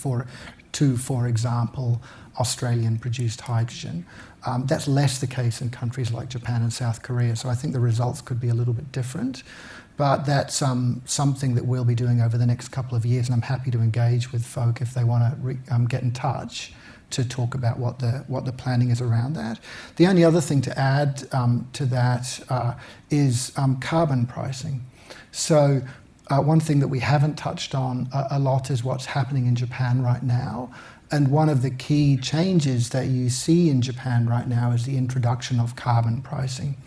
to, for example, Australian-produced hydrogen. That's less the case in countries like Japan and South Korea, so I think the results could be a little bit different. But that's something that we'll be doing over the next couple of years, and I'm happy to engage with folk if they want to get in touch to talk about what the planning is around that. The only other thing to add to that is carbon pricing. So one thing that we haven't touched on a lot is what's happening in Japan right now. And one of the key changes that you see in Japan right now is the introduction of carbon pricing.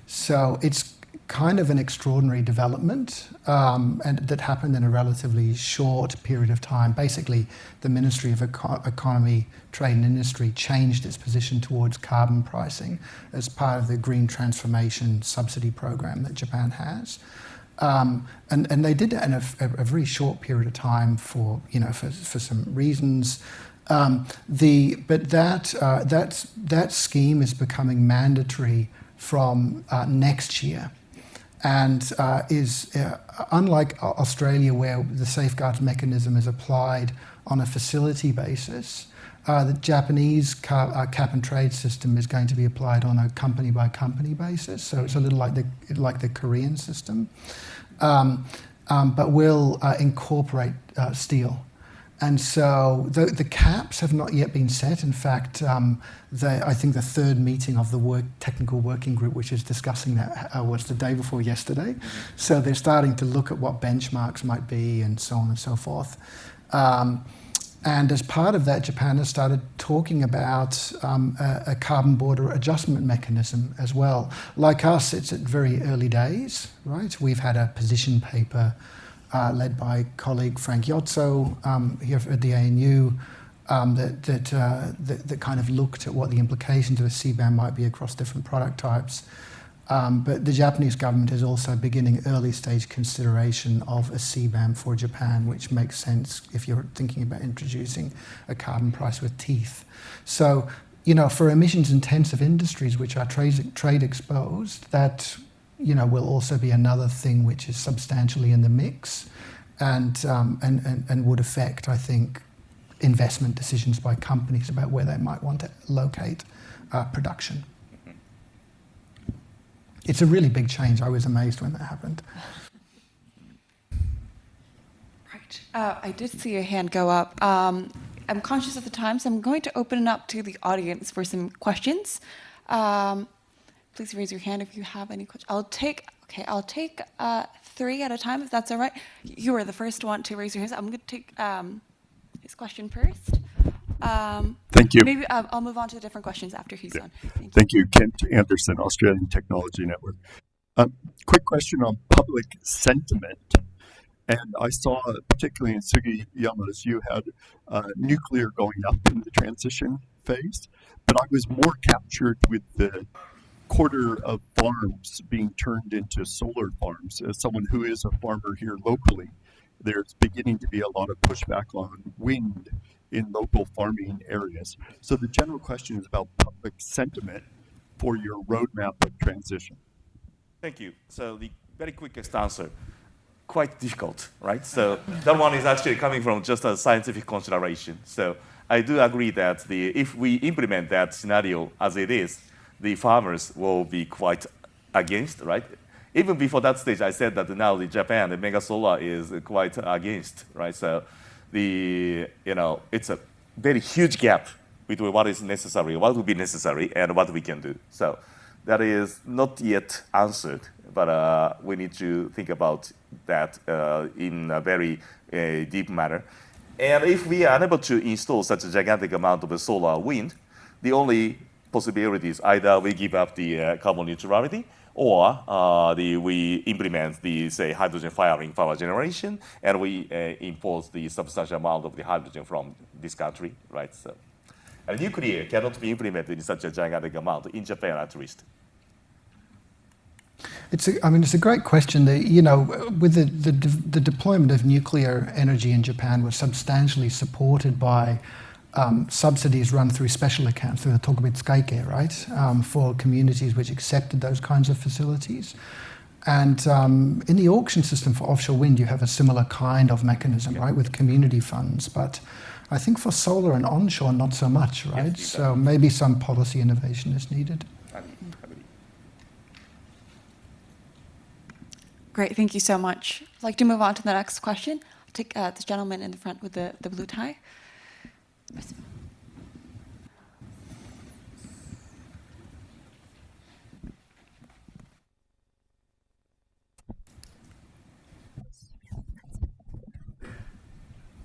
So it's kind of an extraordinary development and that happened in a relatively short period of time. Basically, the Ministry of Economy, Trade and Industry changed its position towards carbon pricing as part of the green transformation subsidy program that Japan has. And they did that in a very short period of time for some reasons. But that scheme is becoming mandatory from next year. And is unlike Australia, where the safeguards mechanism is applied on a facility basis, the Japanese cap and trade system is going to be applied on a company by company basis. So it's a little like the Korean system, but will incorporate steel. And so the caps have not yet been set. In fact, I think the third meeting of the technical working group, which is discussing that, was the day before yesterday. So they're starting to look at what benchmarks might be and so on and so forth. And as part of that, Japan has started talking about a carbon border adjustment mechanism as well. Like us, it's at very early days, right? We've had a position paper led by colleague Frank Yotso here at the ANU that kind of looked at what the implications of a CBAM might be across different product types. But the Japanese government is also beginning early stage consideration of a CBAM for Japan, which makes sense if you're thinking about introducing a carbon price with teeth. So, for emissions intensive industries which are trade exposed, that will also be another thing which is substantially in the mix and would affect, I think, investment decisions by companies about where they might want to locate production. It's a really big change. I was amazed when that happened. Right. I did see your hand go up. I'm conscious of the time, so I'm going to open it up to the audience for some questions. Please raise your hand if you have any questions. I'll take 3 at a time, if that's all right. You were the first one to raise your hands. I'm going to take his question first. Thank you. Maybe I'll move on to the different questions after he's done. Thank you, Kent Anderson, Australian Technology Network. Quick question on public sentiment. And I saw, particularly in Sugiyama's, you had nuclear going up in the transition phase, but I was more captured with the quarter of farms being turned into solar farms. As someone who is a farmer here locally, there's beginning to be a lot of pushback on wind in local farming areas. So the general question is about public sentiment for your roadmap of transition. Thank you. So the very quickest answer, quite difficult, right? So that one is actually coming from just a scientific consideration. So I do agree that if we implement that scenario as it is, the farmers will be quite against, right? Even before that stage, I said that now the Japan, the mega solar is quite against, right? So it's a very huge gap between what is necessary, what would be necessary, and what we can do. So that is not yet answered, but we need to think about that in a very deep manner. And if we are unable to install such a gigantic amount of solar wind, the only possibility is either we give up the carbon neutrality, or we implement the, say, hydrogen firing power generation, and we impose the substantial amount of the hydrogen from this country, right? So, and nuclear cannot be implemented in such a gigantic amount, in Japan at least. It's a great question. With the deployment of nuclear energy in Japan was substantially supported by subsidies run through special accounts, through the Tokubetsukaike, right, for communities which accepted those kinds of facilities. And in the auction system for offshore wind, you have a similar kind of mechanism, right, with community funds. But I think for solar and onshore, not so much, right? Yes, so maybe some policy innovation is needed. Great, thank you so much. I'd like to move on to the next question. I'll take this gentleman in the front with the blue tie.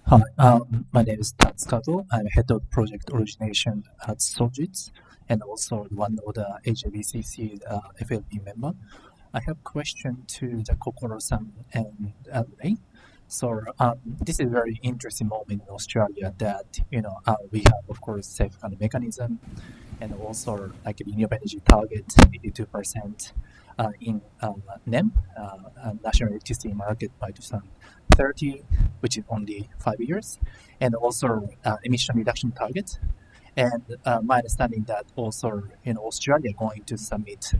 Hi, my name is Tatsukazu. I'm head of project origination at Sojitz and also one of the HABCC FLB member. I have a question to the Kokoro-san and Leigh. So this is a very interesting moment in Australia that, we have, of course, safeguard mechanism and also like renewable energy target 82% in NEM, National Electricity Market by 2030, which is only 5 years, and also emission reduction target. And my understanding that also in Australia going to submit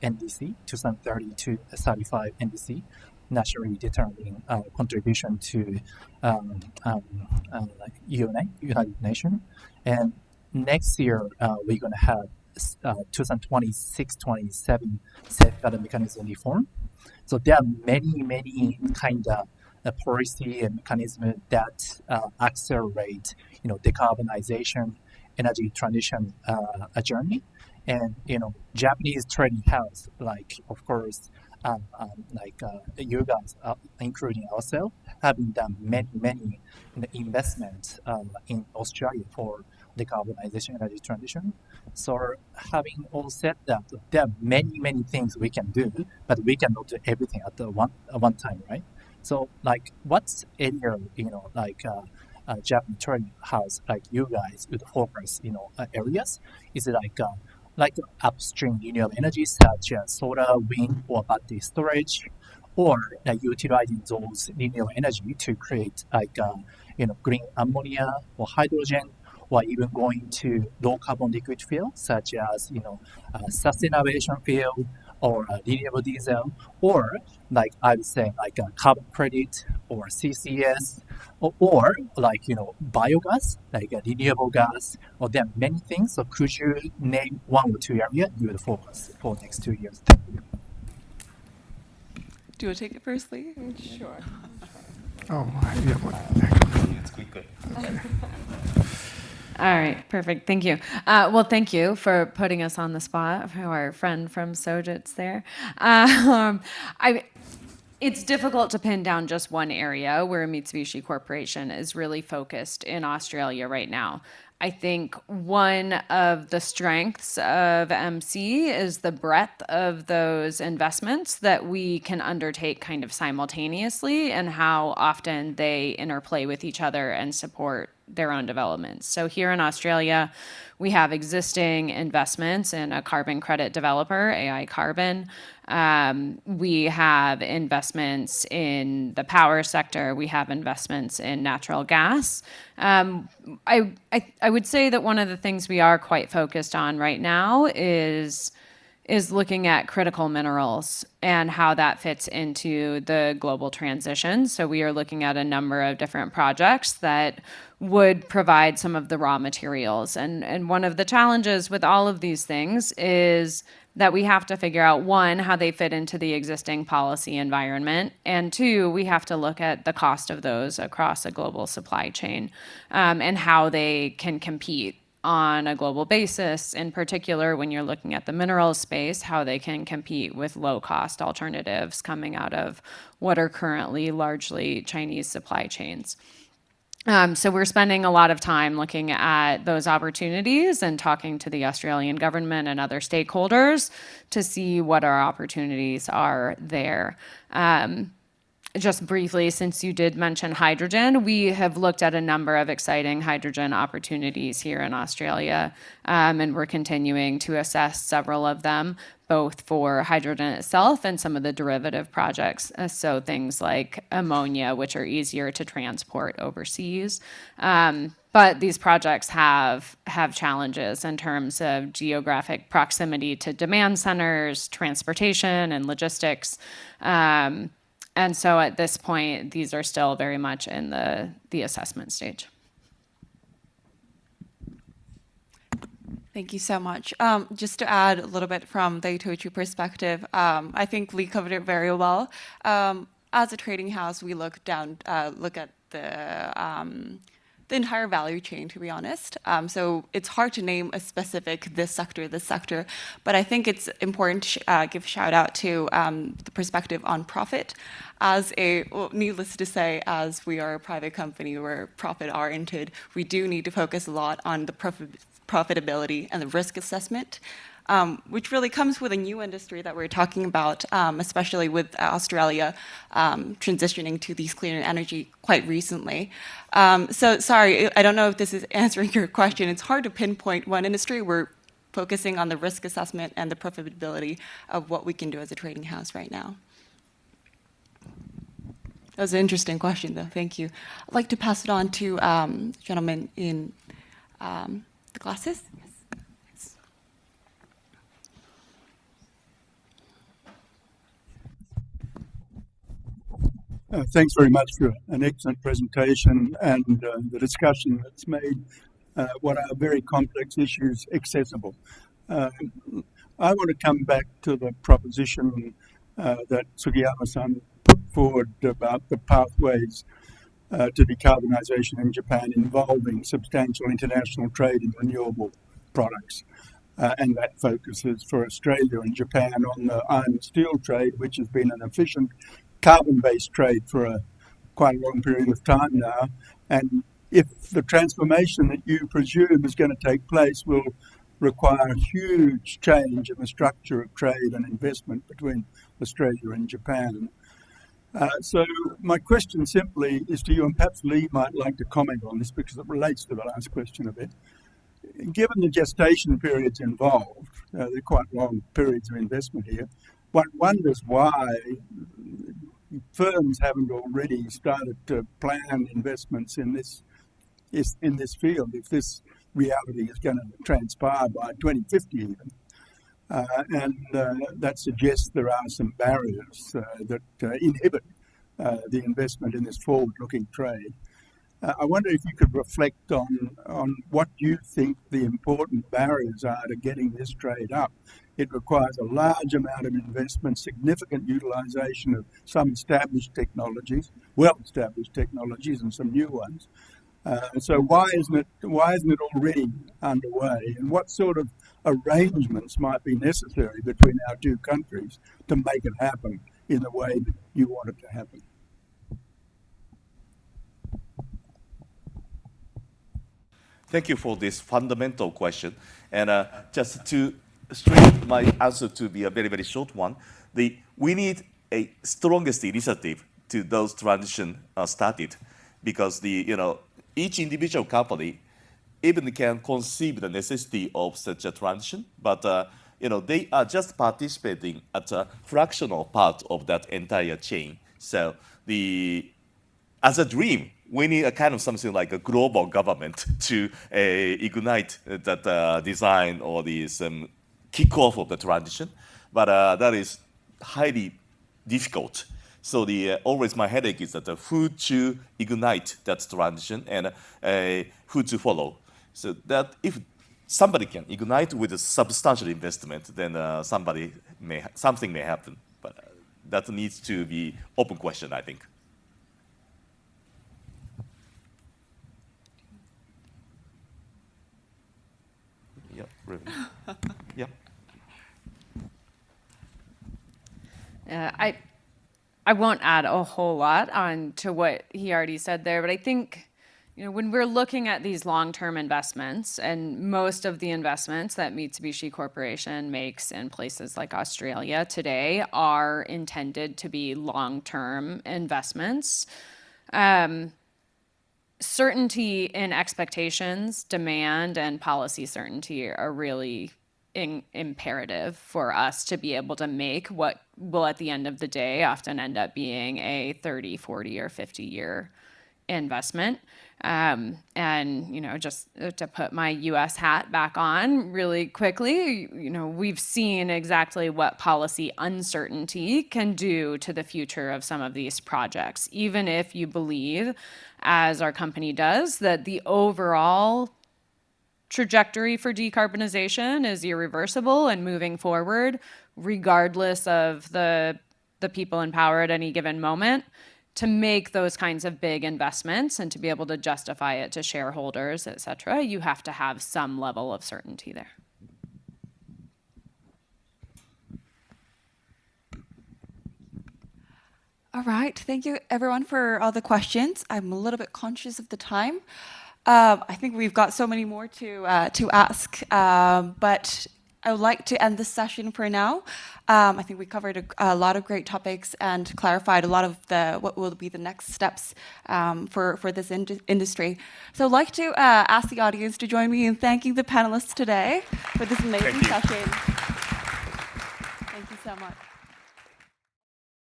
NDC 2030 to 35 NDC, nationally determining contribution to United Nations. And next year we're going to have 2026-27 safeguard mechanism reform. So there are many kind of policy and mechanism that accelerate, decarbonization, energy transition journey. And Japanese trading house, like of course, you guys, including ourselves, having done many investments in Australia for decarbonization, energy transition. So having all said that, there are many things we can do, but we cannot do everything at the one time, right? So what's area, Japanese trading house, like you guys would focus, areas? Is it like upstream renewable energy such as solar, wind, or battery storage, or utilizing those renewable energy to create green ammonia or hydrogen, or even going to low carbon liquid fuel such as sustainable aviation fuel or renewable diesel, or I would say a carbon credit or CCS, or biogas, like a renewable gas, or there are many things. So could you name one or two areas you would focus for next 2 years? Thank you. Do you want to take it first, Leigh? Sure. Oh, yeah. It's quick. All right, perfect. Thank you. Well, thank you for putting us on the spot, for our friend from Sojitz there. It's difficult to pin down just one area where Mitsubishi Corporation is really focused in Australia right now. I think one of the strengths of MC is the breadth of those investments that we can undertake kind of simultaneously and how often they interplay with each other and support their own developments. So here in Australia, we have existing investments in a carbon credit developer, AI Carbon. We have investments in the power sector. We have investments in natural gas. I would say that one of the things we are quite focused on right now is looking at critical minerals and how that fits into the global transition. So we are looking at a number of different projects that would provide some of the raw materials. And one of the challenges with all of these things is that we have to figure out, one, how they fit into the existing policy environment, and two, we have to look at the cost of those across a global supply chain, and how they can compete on a global basis, in particular when you're looking at the mineral space, how they can compete with low-cost alternatives coming out of what are currently largely Chinese supply chains. So we're spending a lot of time looking at those opportunities and talking to the Australian government and other stakeholders to see what our opportunities are there. Just briefly, since you did mention hydrogen, we have looked at a number of exciting hydrogen opportunities here in Australia, and we're continuing to assess several of them, both for hydrogen itself and some of the derivative projects, so things like ammonia, which are easier to transport overseas. But these projects have challenges in terms of geographic proximity to demand centers, transportation, and logistics. And so at this point, these are still very much in the assessment stage. Thank you so much. Just to add a little bit from the Itochu perspective, I think Leigh covered it very well. As a trading house, we look at the entire value chain, to be honest. So it's hard to name a specific this sector, but I think it's important to give a shout out to the perspective on profit. Needless to say, as we are a private company, we're profit-oriented, we do need to focus a lot on the profitability and the risk assessment, which really comes with a new industry that we're talking about, especially with Australia transitioning to these cleaner energy quite recently. So sorry, I don't know if this is answering your question. It's hard to pinpoint one industry. We're focusing on the risk assessment and the profitability of what we can do as a trading house right now. That was an interesting question, though. Thank you. I'd like to pass it on to the gentleman in the glasses. Yes. Thanks very much for an excellent presentation and the discussion that's made what are very complex issues accessible. I want to come back to the proposition that Sugiyama-san put forward about the pathways to decarbonisation in Japan involving substantial international trade in renewable products. And that focuses for Australia and Japan on the iron and steel trade, which has been an efficient carbon-based trade for quite a long period of time now. And if the transformation that you presume is going to take place will require a huge change in the structure of trade and investment between Australia and Japan. So my question simply is to you, and perhaps Leigh might like to comment on this because it relates to the last question a bit. Given the gestation periods involved, they're quite long periods of investment here, one wonders why firms haven't already started to plan investments in this field, if this reality is going to transpire by 2050 even. That suggests there are some barriers that inhibit the investment in this forward-looking trade. I wonder if you could reflect on what you think the important barriers are to getting this trade up. It requires a large amount of investment, significant utilisation of some established technologies, well-established technologies, and some new ones. So why isn't it already underway? And what sort of arrangements might be necessary between our two countries to make it happen in the way that you want it to happen? Thank you for this fundamental question. And just to straighten my answer to be a very, very short one, we need a strongest initiative to those transitions started, because each individual company even can conceive the necessity of such a transition, but they are just participating at a fractional part of that entire chain. So as a dream, we need a kind of something like a global government to ignite that design or this kickoff of the transition, but that is highly difficult. So always my headache is that who to ignite that transition and who to follow. So that if somebody can ignite with a substantial investment, then something may happen. But that needs to be open question, I think. Yeah, really. Yeah. I won't add a whole lot on to what he already said there, but I think when we're looking at these long-term investments, and most of the investments that Mitsubishi Corporation makes in places like Australia today are intended to be long-term investments. Certainty in expectations, demand, and policy certainty are really imperative for us to be able to make what will at the end of the day often end up being a 30, 40, or 50-year investment. And just to put my US hat back on really quickly, we've seen exactly what policy uncertainty can do to the future of some of these projects. Even if you believe, as our company does, that the overall trajectory for decarbonization is irreversible and moving forward, regardless of the people in power at any given moment, to make those kinds of big investments and to be able to justify it to shareholders, et cetera, you have to have some level of certainty there. All right, thank you everyone for all the questions. I'm a little bit conscious of the time. I think we've got so many more to ask, but I would like to end this session for now. I think we covered a lot of great topics and clarified a lot of what will be the next steps for this industry. So I'd like to ask the audience to join me in thanking the panelists today for this amazing session. Thank you so much.